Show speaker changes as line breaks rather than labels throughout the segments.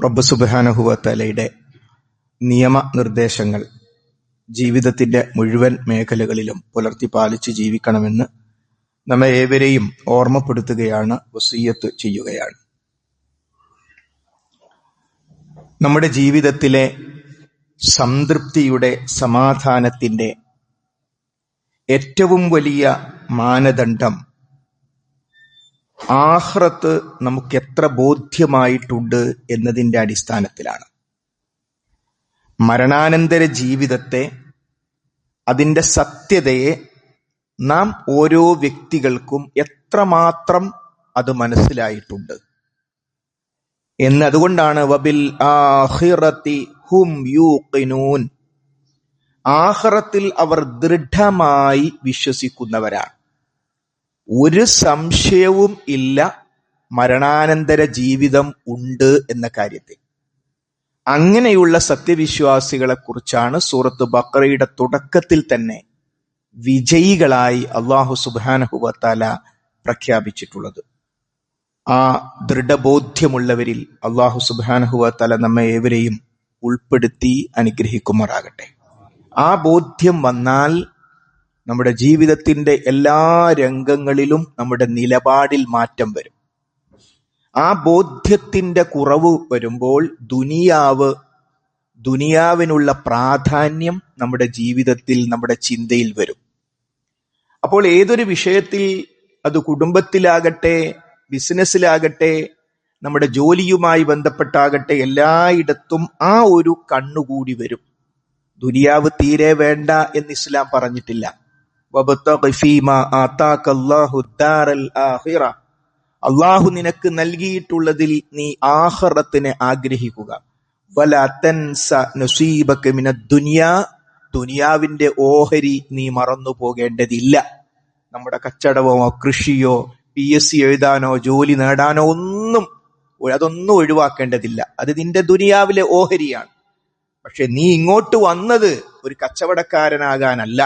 റബ്ബ് സുബ്ഹാനഹു വ തആലയുടെ നിയമനിർദ്ദേശങ്ങൾ ജീവിതത്തിന്റെ മുഴുവൻ മേഖലകളിലും പുലർത്തി പാലിച്ച് ജീവിക്കണമെന്ന് നമ്മെ ഏവരെയും ഓർമ്മപ്പെടുത്തുകയാണ്, വസിയ്യത്ത് ചെയ്യുകയാണ്. നമ്മുടെ ജീവിതത്തിലെ സംതൃപ്തിയുടെ, സമാധാനത്തിന്റെ ഏറ്റവും വലിയ മാനദണ്ഡം ആഖിറത്ത് നമുക്ക് എത്ര ബോധ്യമായിട്ടുണ്ട് എന്നതിന്റെ അടിസ്ഥാനത്തിലാണ്. മരണാനന്തര ജീവിതത്തെ, അതിന്റെ സത്യതയെ നാം ഓരോ വ്യക്തികൾക്കും എത്രമാത്രം അത് മനസ്സിലായിട്ടുണ്ട് എന്ന്. അതുകൊണ്ടാണ് വബിൽ ആഖിറതി ഹും യൂഖിനൂൻ, ആഖിറത്തിൽ അവർ ദൃഢമായി വിശ്വസിക്കുന്നവരാണ്. ഒരു സംശയവും ഇല്ല മരണാനന്തര ജീവിതം ഉണ്ട് എന്ന കാര്യത്തിൽ. അങ്ങനെയുള്ള സത്യവിശ്വാസികളെ കുറിച്ചാണ് സൂറത്ത് ബഖറയുടെ തുടക്കത്തിൽ തന്നെ വിജയികളായി അല്ലാഹു സുബ്ഹാനഹു വ തആല പ്രഖ്യാപിച്ചിട്ടുള്ളത്. ആ ദൃഢബോധ്യമുള്ളവരിൽ അല്ലാഹു സുബ്ഹാനഹു വ തആല നമ്മെ ഏവരെയും ഉൾപ്പെടുത്തി അനുഗ്രഹിക്കുമാറാകട്ടെ. ആ ബോധ്യം വന്നാൽ നമ്മുടെ ജീവിതത്തിന്റെ എല്ലാ രംഗങ്ങളിലും നമ്മുടെ നിലപാടിൽ മാറ്റം വരും. ആ ബോധ്യത്തിന്റെ കുറവ് വരുമ്പോൾ ദുനിയാവിനുള്ള പ്രാധാന്യം നമ്മുടെ ജീവിതത്തിൽ, നമ്മുടെ ചിന്തയിൽ വരും. അപ്പോൾ ഏതൊരു വിഷയത്തിൽ, അത് കുടുംബത്തിലാകട്ടെ, ബിസിനസ്സിലാകട്ടെ, നമ്മുടെ ജോലിയുമായി ബന്ധപ്പെട്ടാകട്ടെ, എല്ലായിടത്തും ആ ഒരു കണ്ണുകൂടി വരും. ദുനിയാവ് തീരെ വേണ്ട എന്ന് ഇസ്ലാം പറഞ്ഞിട്ടില്ല. വബ്തഗി ഫീമാ ആതാകല്ലാഹു ദാറൽ ആഖിറ, അല്ലാഹു നിനക്ക് നൽകിയിട്ടുള്ളതിൽ നീ ആഖിറത്തിനെ ആഗ്രഹിക്കുക. വലാ തൻസ നസീബക മിനദ് ദുനിയാ, ദുനിയാവിന്റെ ഓഹരി നീ മറന്നു പോകേണ്ടതില്ല. നമ്മുടെ കച്ചവടമോ കൃഷിയോ PSC എഴുതാനോ ജോലി നേടാനോ അതൊന്നും ഒഴിവാക്കേണ്ടതില്ല. അത് നിന്റെ ദുനിയാവിലെ ഓഹരിയാണ്. പക്ഷെ നീ ഇങ്ങോട്ട് വന്നത് ഒരു കച്ചവടക്കാരനാകാനല്ല,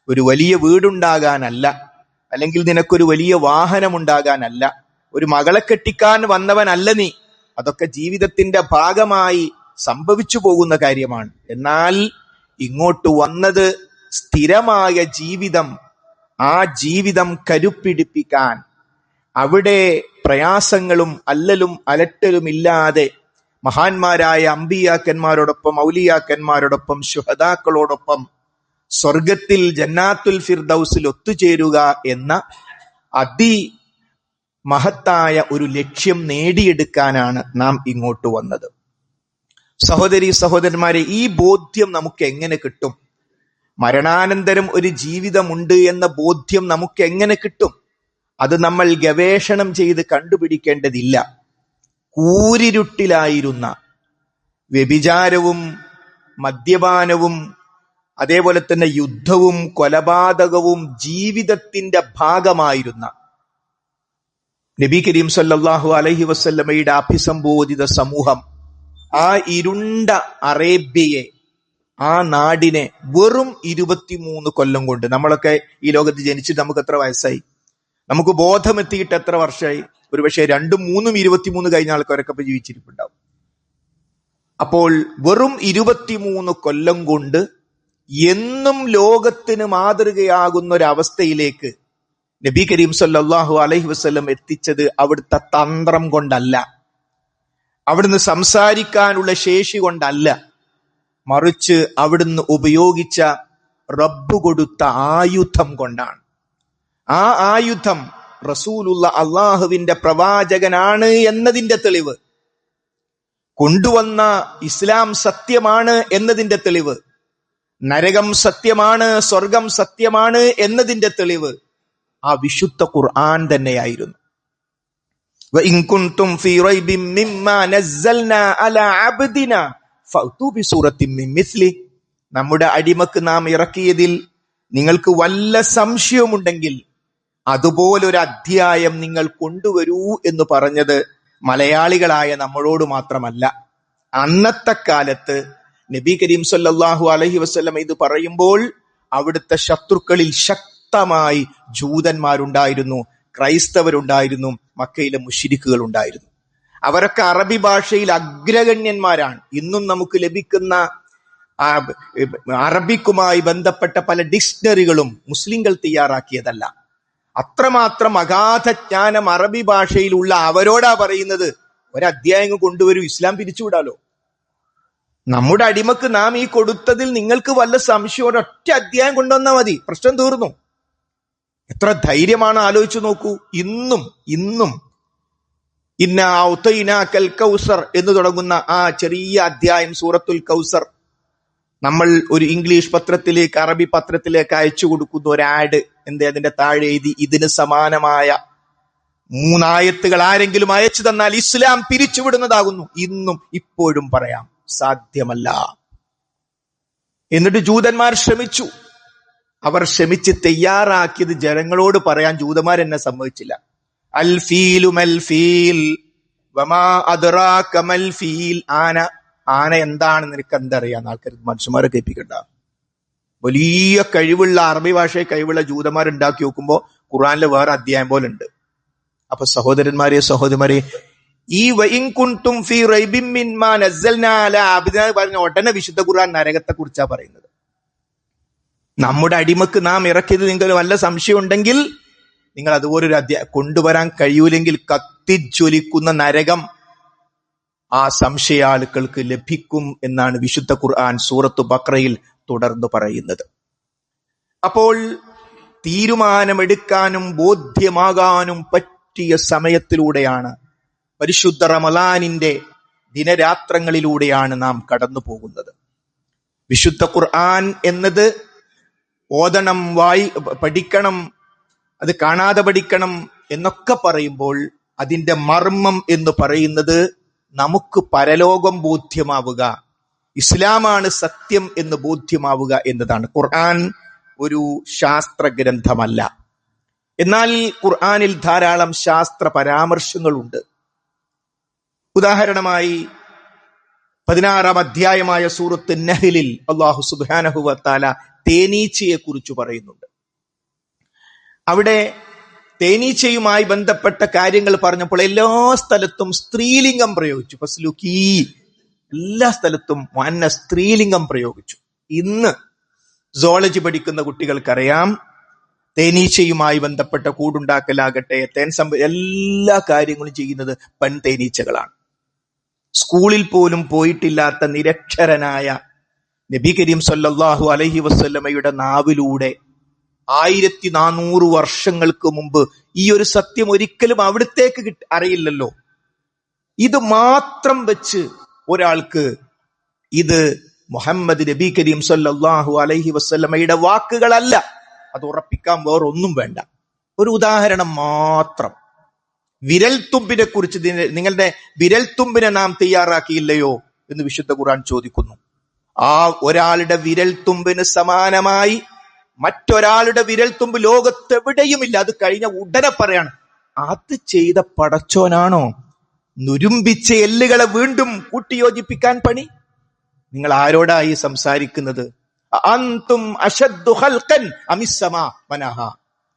ഒരു വലിയ വീടുണ്ടാകാനല്ല, അല്ലെങ്കിൽ നിനക്കൊരു വലിയ വാഹനമുണ്ടാകാനല്ല, ഒരു മകളെ കെട്ടിക്കാൻ വന്നവനല്ല നീ. അതൊക്കെ ജീവിതത്തിന്റെ ഭാഗമായി സംഭവിച്ചു പോകുന്ന കാര്യമാണ്. എന്നാൽ ഇങ്ങോട്ട് വന്നത് സ്ഥിരമായ ജീവിതം, ആ ജീവിതം കരുപ്പിടിപ്പിക്കാൻ, അവിടെ പ്രയാസങ്ങളും അല്ലലും അലട്ടലും ഇല്ലാതെ മഹാന്മാരായ അമ്പിയാക്കന്മാരോടൊപ്പം, ഔലിയാക്കന്മാരോടൊപ്പം, ശുഹദാക്കളോടൊപ്പം സ്വർഗത്തിൽ ജന്നാത്തുൽ ഫിർദൗസിൽ ഒത്തുചേരുക എന്ന അതിമഹത്തായ ഒരു ലക്ഷ്യം നേടിയെടുക്കാനാണ് നാം ഇങ്ങോട്ട് വന്നത്. സഹോദരീ സഹോദരന്മാരെ, ഈ ബോധ്യം നമുക്ക് എങ്ങനെ കിട്ടും? മരണാനന്തരം ഒരു ജീവിതമുണ്ട് എന്ന ബോധ്യം നമുക്ക് എങ്ങനെ കിട്ടും? അത് നമ്മൾ ഗവേഷണം ചെയ്ത് കണ്ടുപിടിക്കേണ്ടതില്ല. കൂരിരുട്ടിലായിരുന്ന, വ്യഭിചാരവും മദ്യപാനവും അതേപോലെ തന്നെ യുദ്ധവും കൊലപാതകവും ജീവിതത്തിന്റെ ഭാഗമായിരുന്ന നബി കരീം സല്ലല്ലാഹു അലൈഹി വസല്ലമയുടെ അഭിസംബോധിത സമൂഹം ആ ഇരുണ്ട അറേബ്യയെ, ആ നാടിനെ വെറും 23 കൊല്ലം കൊണ്ട്, നമ്മളൊക്കെ ഈ ലോകത്ത് ജനിച്ചിട്ട് നമുക്ക് എത്ര വയസ്സായി? നമുക്ക് ബോധമെത്തിയിട്ട് എത്ര വർഷമായി? ഒരുപക്ഷെ 2, 3, 23 കഴിഞ്ഞ ആൾക്കാരൊക്കെ ഇപ്പൊ ജീവിച്ചിരിപ്പുണ്ടാവും. അപ്പോൾ വെറും 23 കൊല്ലം കൊണ്ട് എന്നും ലോകത്തിന് മാതൃകയാകുന്ന ഒരവസ്ഥയിലേക്ക് നബി കരീം സല്ലല്ലാഹു അലൈഹി വസല്ലം എത്തിച്ചത് അവിടുത്തെ തന്ത്രം കൊണ്ടല്ല, അവിടുന്ന് സംസാരിക്കാനുള്ള ശേഷി കൊണ്ടല്ല, മറിച്ച് അവിടുന്ന് ഉപയോഗിച്ച റബ്ബ് കൊടുത്ത ആയുധം കൊണ്ടാണ്. ആ ആയുധം റസൂലുള്ള അള്ളാഹുവിന്റെ പ്രവാചകനാണ് എന്നതിന്റെ തെളിവ്, കൊണ്ടുവന്ന ഇസ്ലാം സത്യമാണ് എന്നതിന്റെ തെളിവ്, നരകം സത്യമാണ്, സ്വർഗം സത്യമാണ് എന്നതിന്റെ തെളിവ് ആ വിശുദ്ധ ഖുർആൻ തന്നെയായിരുന്നു. വഇൻ കുൻതും ഫീ റൈബിൻ മിമ്മാ നസ്സൽനാ അലാ അബ്ദിനാ ഫഅ്തു ബിസൂറത്തിൻ മിൻ മിസ്ലി, നമ്മുടെ അടിമക്ക് നാം ഇറക്കിയതിൽ നിങ്ങൾക്ക് വല്ല സംശയമുണ്ടെങ്കിൽ അതുപോലൊരു അധ്യായം നിങ്ങൾ കൊണ്ടുവരൂ എന്ന് പറഞ്ഞത് മലയാളികളായ നമ്മളോട് മാത്രമല്ല. അന്നത്തെ കാലത്ത് നബി കരീം സല്ലല്ലാഹു അലൈഹി വസല്ലം ഇത് പറയുമ്പോൾ അവിടുത്തെ ശത്രുക്കളിൽ ശക്തമായി ജൂതന്മാരുണ്ടായിരുന്നു, ക്രൈസ്തവരുണ്ടായിരുന്നു, മക്കയിലെ മുശ്രിക്കുകൾ ഉണ്ടായിരുന്നു. അവരൊക്കെ അറബി ഭാഷയിൽ അഗ്രഗണ്യന്മാരാണ്. ഇന്നും നമുക്ക് ലഭിക്കുന്ന അറബിക്കുമായി ബന്ധപ്പെട്ട പല ഡിക്ഷണറികളും മുസ്ലിങ്ങൾ തയ്യാറാക്കിയതല്ല. അത്രമാത്രം അഗാധ ജ്ഞാനം അറബി ഭാഷയിലുള്ള അവരോടാ പറയുന്നത്, ഒരധ്യായം കൊണ്ടുവരൂ, ഇസ്ലാം പിരിച്ചുവിടാലോ. നമ്മുടെ അടിമക്ക് നാം ഈ കൊടുത്തതിൽ നിങ്ങൾക്ക് വല്ല സംശയം, ഒരൊറ്റ അധ്യായം കൊണ്ടുവന്നാൽ മതി, പ്രശ്നം തീർന്നു. എത്ര ധൈര്യമാണ്, ആലോചിച്ചു നോക്കൂ. ഇന്നും ഇന്ന ഔതൈനാകൽ കൗസർ എന്ന് തുടങ്ങുന്ന ആ ചെറിയ അധ്യായം സൂറത്തുൽ കൗസർ നമ്മൾ ഒരു ഇംഗ്ലീഷ് പത്രത്തിലേക്ക്, അറബി പത്രത്തിലേക്ക് അയച്ചു കൊടുക്കുന്ന ഒരു ആഡ് അതിന്റെ താഴെ എഴുതി, ഇതിന് സമാനമായ 3 ആയത്തുകൾ ആരെങ്കിലും അയച്ചു തന്നാൽ ഇസ്ലാം പിരിച്ചുവിടുന്നതാകുന്നു. ഇപ്പോഴും പറയാം, സാധ്യമല്ല. എന്നിട്ട് ജൂതന്മാർ ശ്രമിച്ചു. അവർ ശ്രമിച്ച് തയ്യാറാക്കിയത് ജനങ്ങളോട് പറയാൻ ജൂതന്മാർ എന്നെ സമ്മതിച്ചില്ല. അൽ ഫീലു മൽ ഫീൽ വമാ അദ്റാക മൽ ഫീൽ. ആന എന്താണെന്ന് നിനക്ക് എന്തറിയാന്ന് ആൾക്കാർ മനുഷ്യന്മാരെ കേൾപ്പിക്കണ്ട. വലിയ കഴിവുള്ള അറബി ഭാഷയെ കഴിവുള്ള ജൂതന്മാർ ഉണ്ടാക്കി നോക്കുമ്പോ ഖുർആനിലെ വേറെ അധ്യായം പോലെ ഉണ്ട്. അപ്പൊ സഹോദരന്മാരെ, ഈ വഇൻകുൻതും ഫീ റൈബിൻ മിമ്മാ നസ്സൽനാ അലാ അബ്ദിനാ പറഞ്ഞ ഉടനെ വിശുദ്ധ ഖുർആൻ നരകത്തെ കുറിച്ചാ പറയുന്നത്. നമ്മുടെ അടിമക്ക് നാം ഇറക്കിയത് നിങ്ങൾക്ക് വല്ല സംശയം ഉണ്ടെങ്കിൽ നിങ്ങൾ അതുപോലൊരു അധ്യായം കൊണ്ടുവരാൻ കഴിയൂലെങ്കിൽ കത്തിജ്വലിക്കുന്ന നരകം ആ സംശയാളുക്കൾക്ക് ലഭിക്കും എന്നാണ് വിശുദ്ധ ഖുർആൻ സൂറത്തു ബഖറയിൽ തുടർന്ന് പറയുന്നത്. അപ്പോൾ തീരുമാനമെടുക്കാനും ബോധ്യമാകാനും പറ്റിയ സമയത്തിലൂടെയാണ്, പരിശുദ്ധ റമളാനിന്റെ ദിനരാത്രങ്ങളിലൂടെയാണ് നാം കടന്നു പോകുന്നത്. വിശുദ്ധ ഖുർആൻ എന്നത് ഓതണം, പഠിക്കണം, അത് കാണാതെ പഠിക്കണം എന്നൊക്കെ പറയുമ്പോൾ അതിന്റെ മർമ്മം എന്ന് പറയുന്നത് നമുക്ക് പരലോകം ബോധ്യമാവുക, ഇസ്ലാമാണ് സത്യം എന്ന് ബോധ്യമാവുക എന്നതാണ്. ഖുർആൻ ഒരു ശാസ്ത്ര ഗ്രന്ഥമല്ല. എന്നാൽ ഖുർആനിൽ ധാരാളം ശാസ്ത്ര പരാമർശങ്ങളുണ്ട്. ഉദാഹരണമായി 16-ാം അധ്യായമായ സൂറത്ത് നഹ്ലിൽ അല്ലാഹു സുബ്ഹാനഹു വ തആല തേനീച്ചയെ കുറിച്ച് പറയുന്നുണ്ട്. അവിടെ തേനീച്ചയുമായി ബന്ധപ്പെട്ട കാര്യങ്ങൾ പറഞ്ഞപ്പോൾ എല്ലാ സ്ഥലത്തും സ്ത്രീലിംഗം പ്രയോഗിച്ചു. ഫസ്ലുകീ, എല്ലാ സ്ഥലത്തും സ്ത്രീലിംഗം പ്രയോഗിച്ചു. ഇന്ന് സോളജി പഠിക്കുന്ന കുട്ടികൾക്കറിയാം, തേനീച്ചയുമായി ബന്ധപ്പെട്ട കൂടുണ്ടാക്കലാകട്ടെ, എല്ലാ കാര്യങ്ങളും ചെയ്യുന്നത് പെൺതേനീച്ചകളാണ്. സ്കൂളിൽ പോലും പോയിട്ടില്ലാത്ത നിരക്ഷരനായ നബി കരീം സല്ലല്ലാഹു അലൈഹി വസല്ലമയുടെ നാവിലൂടെ 1400 വർഷങ്ങൾക്ക് മുമ്പ് ഈ ഒരു സത്യം ഒരിക്കലും അവിടത്തേക്ക് അറിയില്ലല്ലോ. ഇത് മാത്രം വെച്ച് ഒരാൾക്ക് ഇത് മുഹമ്മദ് നബി കരീം സല്ലല്ലാഹു അലൈഹി വസല്ലമയുടെ വാക്കുകളല്ല, അത് ഉറപ്പിക്കാൻ വേറൊന്നും വേണ്ട. ഒരു ഉദാഹരണം മാത്രം. വിരൽത്തുമ്പിനെ കുറിച്ച്, നിങ്ങളുടെ വിരൽത്തുമ്പിനെ നാം തയ്യാറാക്കിയില്ലയോ എന്ന് വിശുദ്ധ ഖുർആൻ ചോദിക്കുന്നു. ആ ഒരാളുടെ വിരൽത്തുമ്പിന് സമാനമായി മറ്റൊരാളുടെ വിരൽത്തുമ്പ് ലോകത്തെവിടെയുമില്ല. അത് കഴിഞ്ഞ ഉടനെ പറയാണ്, അത് ചെയ്ത പടച്ചോനാണോ നുരുമ്പിച്ച എല്ലുകളെ വീണ്ടും കൂട്ടിയോജിപ്പിക്കാൻ പണി? നിങ്ങൾ ആരോടായി സംസാരിക്കുന്നത്? അൻതും അശദ്ദു ഖൽഖൻ അമിസ്സമാ ബനഹാ.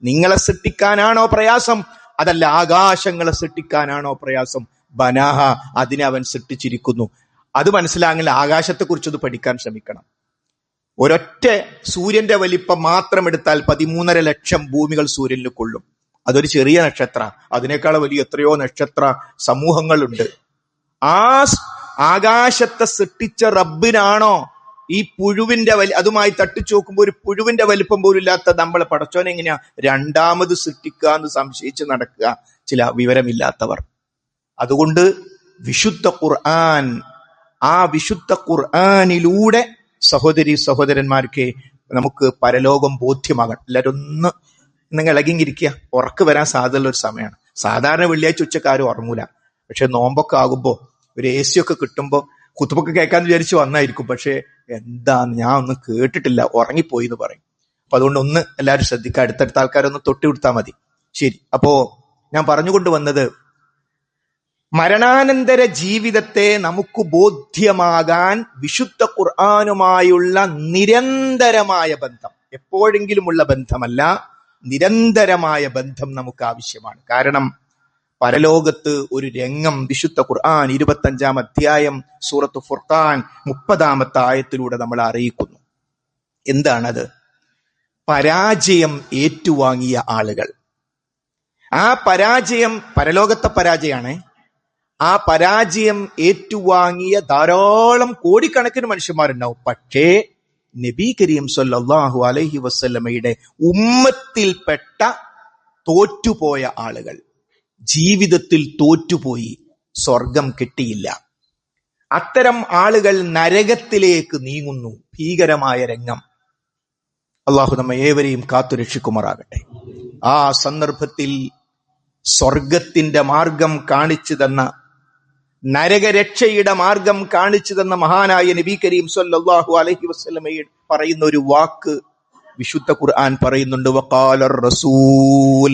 നിങ്ങളെ സൃഷ്ടിക്കാനാണോ പ്രയാസം, അതല്ല ആകാശങ്ങളെ സൃഷ്ടിക്കാനാണോ പ്രയാസം? ബനാഹ, അതിനെ അവൻ സൃഷ്ടിച്ചിരിക്കുന്നു. അത് മനസ്സിലാകില്ല. ആകാശത്തെ കുറിച്ചത് പഠിക്കാൻ ശ്രമിക്കണം. ഒരൊറ്റ സൂര്യന്റെ വലിപ്പം മാത്രം എടുത്താൽ 13.5 ലക്ഷം ഭൂമികൾ സൂര്യനിൽ കൊള്ളും. അതൊരു ചെറിയ നക്ഷത്ര. അതിനേക്കാൾ വലിയ എത്രയോ നക്ഷത്ര സമൂഹങ്ങളുണ്ട്. ആ ആകാശത്തെ സൃഷ്ടിച്ച റബ്ബിനാണോ ഈ പുഴുവിന്റെ അതുമായി തട്ടിച്ചു നോക്കുമ്പോൾ ഒരു പുഴുവിന്റെ വലിപ്പം പോലും ഇല്ലാത്ത നമ്മളെ പടച്ചോനെ എങ്ങനെയാ രണ്ടാമത് സൃഷ്ടിക്കുക എന്ന് സംശയിച്ച് നടക്കുക ചില വിവരമില്ലാത്തവർ. അതുകൊണ്ട് വിശുദ്ധ ഖുർആൻ, ആ വിശുദ്ധ ഖുർആനിലൂടെ സഹോദരന്മാർക്ക് നമുക്ക് പരലോകം ബോധ്യമാകണം. എല്ലാവരും നിങ്ങൾ ഇളകിങ്ങിരിക്കുക. ഉറക്ക് വരാൻ സാധ്യതയുള്ള ഒരു സമയമാണ്. സാധാരണ വെള്ളിയാഴ്ച ഉച്ചക്കാരും ഉറങ്ങൂല. പക്ഷെ നോമ്പൊക്കെ ആകുമ്പോൾ ഒരു AC ഒക്കെ കിട്ടുമ്പോൾ കുത്തുബൊക്കെ കേൾക്കാന്ന് വിചാരിച്ച് വന്നായിരിക്കും. പക്ഷെ എന്താന്ന് ഞാൻ ഒന്നും കേട്ടിട്ടില്ല, ഉറങ്ങിപ്പോയി എന്ന് പറയും. അപ്പൊ അതുകൊണ്ട് എല്ലാവരും ശ്രദ്ധിക്കുക. അടുത്തടുത്ത ആൾക്കാരൊന്ന് തൊട്ടി കൊടുത്താൽ മതി. ശരി. അപ്പോ ഞാൻ പറഞ്ഞുകൊണ്ട് വന്നത്, മരണാനന്തര ജീവിതത്തെ നമുക്ക് ബോധ്യമാകാൻ വിശുദ്ധ ഖുർആനുമായുള്ള നിരന്തരമായ ബന്ധം, എപ്പോഴെങ്കിലുമുള്ള ബന്ധമല്ല, നിരന്തരമായ ബന്ധം നമുക്ക് ആവശ്യമാണ്. കാരണം പരലോകത്ത് ഒരു രംഗം വിശുദ്ധ ഖുർആൻ 25-ാം അധ്യായം സൂറത്ത് ഫുർഖാൻ 30-ാമത്തെ ആയത്തിലൂടെ നമ്മളെ അറിയിക്കുന്നു. എന്താണത്? പരാജയം ഏറ്റുവാങ്ങിയ ആളുകൾ. ആ പരാജയം പരലോകത്തെ പരാജയമാണ്. ആ പരാജയം ഏറ്റുവാങ്ങിയ ധാരാളം കോടിക്കണക്കിന് മനുഷ്യന്മാരുണ്ടാവും. പക്ഷേ നബി കരീം സല്ലല്ലാഹു അലൈഹി വസല്ലമയുടെ ഉമ്മത്തിൽപ്പെട്ട തോറ്റുപോയ ആളുകൾ, ജീവിതത്തിൽ തോറ്റുപോയി, സ്വർഗം കിട്ടിയില്ല. അത്തരം ആളുകൾ നരകത്തിലേക്ക് നീങ്ങുന്നു. ഭീകരമായ രംഗം. അള്ളാഹു നമ്മെ ഏവരെയും കാത്തുരക്ഷിക്കുമാറാകട്ടെ. ആ സന്ദർഭത്തിൽ സ്വർഗത്തിന്റെ മാർഗം കാണിച്ചു തന്ന, നരകരക്ഷയുടെ മാർഗം കാണിച്ചു തന്ന മഹാനായ നബി കരീം സല്ലല്ലാഹു അലൈഹി വസല്ലമയെ പറയുന്ന ഒരു വാക്ക് വിശുദ്ധ ഖുർആൻ പറയുന്നുണ്ട്. വഖാലർ റസൂൽ,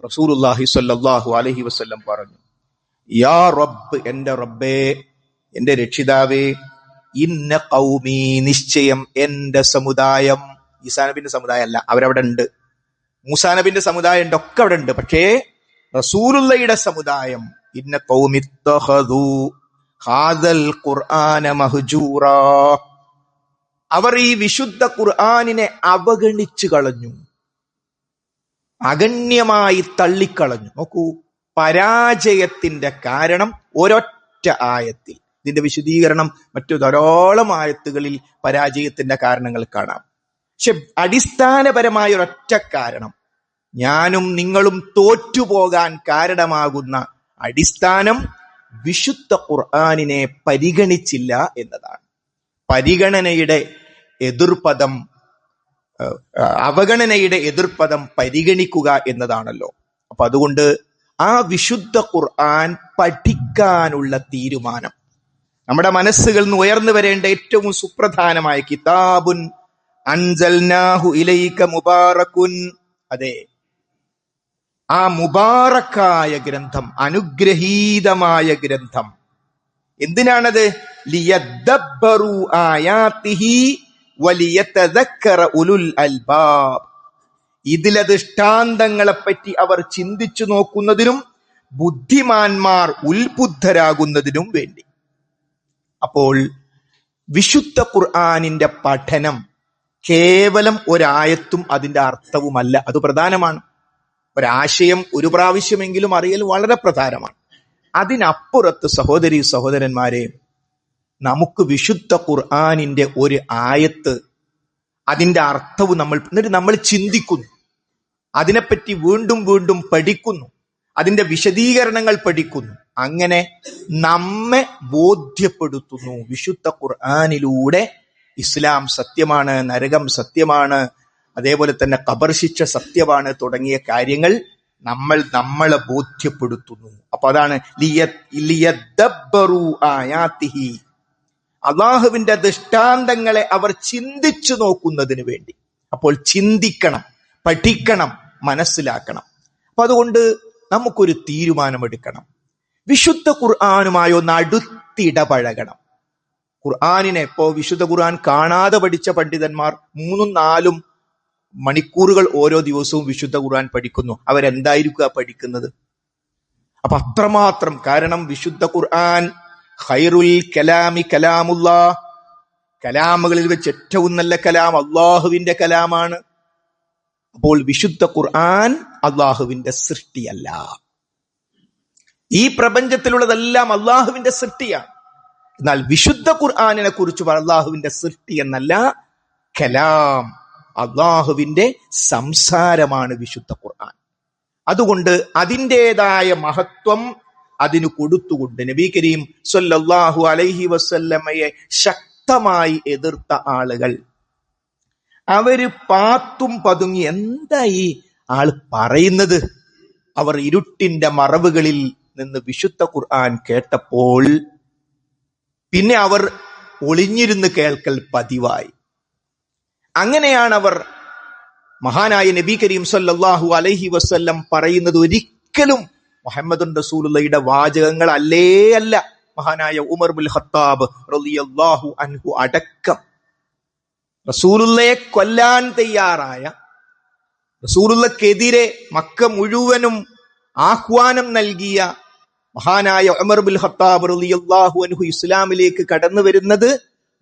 റസൂലുള്ളാഹി സ്വല്ലല്ലാഹു അലൈഹി വസല്ലം പറഞ്ഞു, യാ റബ്ബ്, എന്റെ റബ്ബേ, എന്റെ രക്ഷിതാവേ, ഇന്ന ഖൗമി, നിശ്ചയം എന്റെ സമുദായം. ഈസാ നബിന്റെ സമുദായം അല്ല, അവരവിടെ ഉണ്ട്. മൂസാ നബിന്റെ സമുദായം ഉണ്ട്, ഒക്കെ അവിടെ ഉണ്ട്. പക്ഷേ റസൂലുള്ളയുടെ സമുദായം, ഇന്ന ഖൗമി ഇത്തഖദൂ ഹാദൽ ഖുർആന മഹ്ജൂറാ, അവർ ഈ വിശുദ്ധ ഖുർആനിനെ അവഗണിച്ചു കളഞ്ഞു, അഗണ്യമായി തള്ളിക്കളഞ്ഞു. നോക്കൂ, പരാജയത്തിന്റെ കാരണം ഒരൊറ്റ ആയത്തിൽ. ഇതിന്റെ വിശദീകരണം മറ്റു ധാരാളം ആയത്തുകളിൽ പരാജയത്തിന്റെ കാരണങ്ങൾ കാണാം. പക്ഷെ അടിസ്ഥാനപരമായ ഒരൊറ്റ കാരണം, ഞാനും നിങ്ങളും തോറ്റുപോകാൻ കാരണമാകുന്ന അടിസ്ഥാനം വിശുദ്ധ ഖുർആനിനെ പരിഗണിച്ചില്ല എന്നതാണ്. പരിഗണനയുടെ എതിർപദം, അവഗണനയുടെ എതിർപദം പരിഗണിക്കുക എന്നതാണല്ലോ. അപ്പൊ അതുകൊണ്ട് ആ വിശുദ്ധ ഖുർആൻ പഠിക്കാനുള്ള തീരുമാനം നമ്മുടെ മനസ്സുകളിൽ നിന്ന് ഉയർന്നു വരേണ്ട ഏറ്റവും സുപ്രധാനമായ കിതാബുൻ അൻസൽനാഹു ഇലൈക മുബാറകുൻ. അതെ, ആ മുബാറക്കായ ഗ്രന്ഥം, അനുഗ്രഹീതമായ ഗ്രന്ഥം. എന്തിനാണത്? ലിയദ്ദബ്ബറു ആയാതിഹി വലിയതദക്കറ ഉലുൽ അൽബാബ്. ഇതിലെ ദൃഷ്ടാന്തങ്ങളെപ്പറ്റി അവർ ചിന്തിച്ചു നോക്കുന്നതിനും ബുദ്ധിമാന്മാർ ഉത്ബുദ്ധരാകുന്നതിനും വേണ്ടി. അപ്പോൾ വിശുദ്ധ ഖുർആനിന്റെ പഠനം കേവലം ഒരായത്തും അതിന്റെ അർത്ഥവുമല്ല. അത് പ്രധാനമാണ്. ഒരാശയം ഒരു പ്രാവശ്യമെങ്കിലും അറിയൽ വളരെ പ്രധാനമാണ്. അതിനപ്പുറത്ത് സഹോദരീ സഹോദരന്മാരെ, നമുക്ക് വിശുദ്ധ ഖുർആനിന്റെ ഒരു ആയത്ത്, അതിന്റെ അർത്ഥവും നമ്മൾ ചിന്തിക്കുന്നു, അതിനെപ്പറ്റി വീണ്ടും വീണ്ടും പഠിക്കുന്നു, അതിന്റെ വിശദീകരണങ്ങൾ പഠിക്കുന്നു. അങ്ങനെ നമ്മെ ബോധ്യപ്പെടുത്തുന്നു. വിശുദ്ധ ഖുർആനിലൂടെ ഇസ്ലാം സത്യമാണ്, നരകം സത്യമാണ്, അതേപോലെ തന്നെ ഖബർ ശിക്ഷ സത്യമാണ് തുടങ്ങിയ കാര്യങ്ങൾ നമ്മളെ ബോധ്യപ്പെടുത്തുന്നു. അപ്പൊ അതാണ് ലിയദ്ദബ്ബറു ആയാതിഹി, അള്ളാഹുവിന്റെ ദൃഷ്ടാന്തങ്ങളെ അവർ ചിന്തിച്ചു നോക്കുന്നതിന് വേണ്ടി. അപ്പോൾ ചിന്തിക്കണം, പഠിക്കണം, മനസ്സിലാക്കണം. അപ്പൊ അതുകൊണ്ട് നമുക്കൊരു തീരുമാനമെടുക്കണം. വിശുദ്ധ ഖുർആനുമായി ഒന്ന് അടുത്തിടപഴകണം. ഖുർആനിനെ ഇപ്പോ വിശുദ്ധ ഖുർആൻ കാണാതെ പഠിച്ച പണ്ഡിതന്മാർ 3-4 മണിക്കൂറുകൾ ഓരോ ദിവസവും വിശുദ്ധ ഖുർആൻ പഠിക്കുന്നു. അവരെന്തായിരിക്കുക പഠിക്കുന്നത്? അപ്പൊ അത്രമാത്രം. കാരണം വിശുദ്ധ ഖുർആൻ ഖൈറുൽ കലാമി കലാമുല്ലാഹ്, കലാമുകളിൽ വെച്ച് ഏറ്റവും നല്ല കലാം അള്ളാഹുവിന്റെ കലാമാണ്. അപ്പോൾ വിശുദ്ധ ഖുർആൻ അള്ളാഹുവിന്റെ സൃഷ്ടിയല്ല. ഈ പ്രപഞ്ചത്തിലുള്ളതെല്ലാം അള്ളാഹുവിന്റെ സൃഷ്ടിയാണ്. എന്നാൽ വിശുദ്ധ ഖുർആനിനെ കുറിച്ച് അള്ളാഹുവിന്റെ സൃഷ്ടി എന്നല്ല, കലാം, അള്ളാഹുവിന്റെ സംസാരമാണ് വിശുദ്ധ ഖുർആൻ. അതുകൊണ്ട് അതിൻ്റെതായ മഹത്വം അതിന് കൊടുത്തുകൊണ്ട് നബി കരീം സല്ലല്ലാഹു അലൈഹി വസല്ലമയെ ശക്തമായി എതിർത്ത ആളുകൾ, അവര് പാത്തും പതുങ്ങി എന്താ ഈ ആൾ പറയുന്നത്, അവർ ഇരുട്ടിന്റെ മറവുകളിൽ നിന്ന് വിശുദ്ധ ഖുർആൻ കേട്ടപ്പോൾ പിന്നെ അവർ ഒളിഞ്ഞിരുന്ന് കേൾക്കൽ പതിവായി. അങ്ങനെയാണ് അവർ മഹാനായ നബി കരീം സല്ലല്ലാഹു അലൈഹി വസല്ലം പറയുന്നത് ഒരിക്കലും മുഹമ്മദുൻ റസൂലുള്ളാഹിയുടെ വാചകങ്ങൾ അല്ല. മഹാനായ ഉമർ ബിൻ ഖത്താബ് റളിയല്ലാഹു അൻഹു അടക്കം റസൂലുള്ളയെ കൊല്ലാൻ തയ്യാറായ, റസൂലുള്ളക്കെതിരെ മക്ക മുഴുവനും ആഹ്വാനം നൽകിയ മഹാനായ ഉമർ ബിൻ ഖത്താബ് റളിയല്ലാഹു അൻഹു ഇസ്ലാമിലേക്ക് കടന്നു വരുന്നത്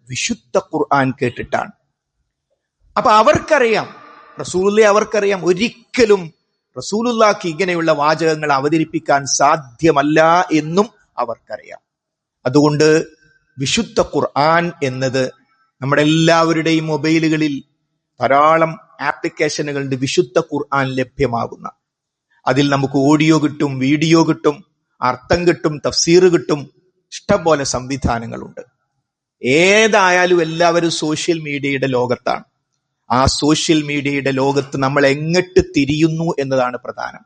വിശുദ്ധ ഖുർആൻ കേട്ടിട്ടാണ്. അപ്പൊ അവർക്കറിയാം, അവർക്കറിയാം ഒരിക്കലും റസൂലുള്ളാഹിക്ക് ഇങ്ങനെയുള്ള വാചകങ്ങൾ അവതരിപ്പിക്കാൻ സാധ്യമല്ല എന്നും അവർക്കറിയാം. അതുകൊണ്ട് വിശുദ്ധ ഖുർആൻ എന്നത് നമ്മുടെ എല്ലാവരുടെയും മൊബൈലുകളിൽ ധാരാളം ആപ്ലിക്കേഷനുകളുണ്ട് വിശുദ്ധ ഖുർആൻ ലഭ്യമാകുന്ന. അതിൽ നമുക്ക് ഓഡിയോ കിട്ടും, വീഡിയോ കിട്ടും, അർത്ഥം കിട്ടും, തഫ്സീർ കിട്ടും, ഇഷ്ടംപോലെ സംവിധാനങ്ങളുണ്ട്. ഏതായാലും എല്ലാവരും സോഷ്യൽ മീഡിയയുടെ ലോകത്താണ്. ആ സോഷ്യൽ മീഡിയയുടെ ലോകത്ത് നമ്മൾ എങ്ങോട്ട് തിരിയുന്നു എന്നതാണ് പ്രധാനം.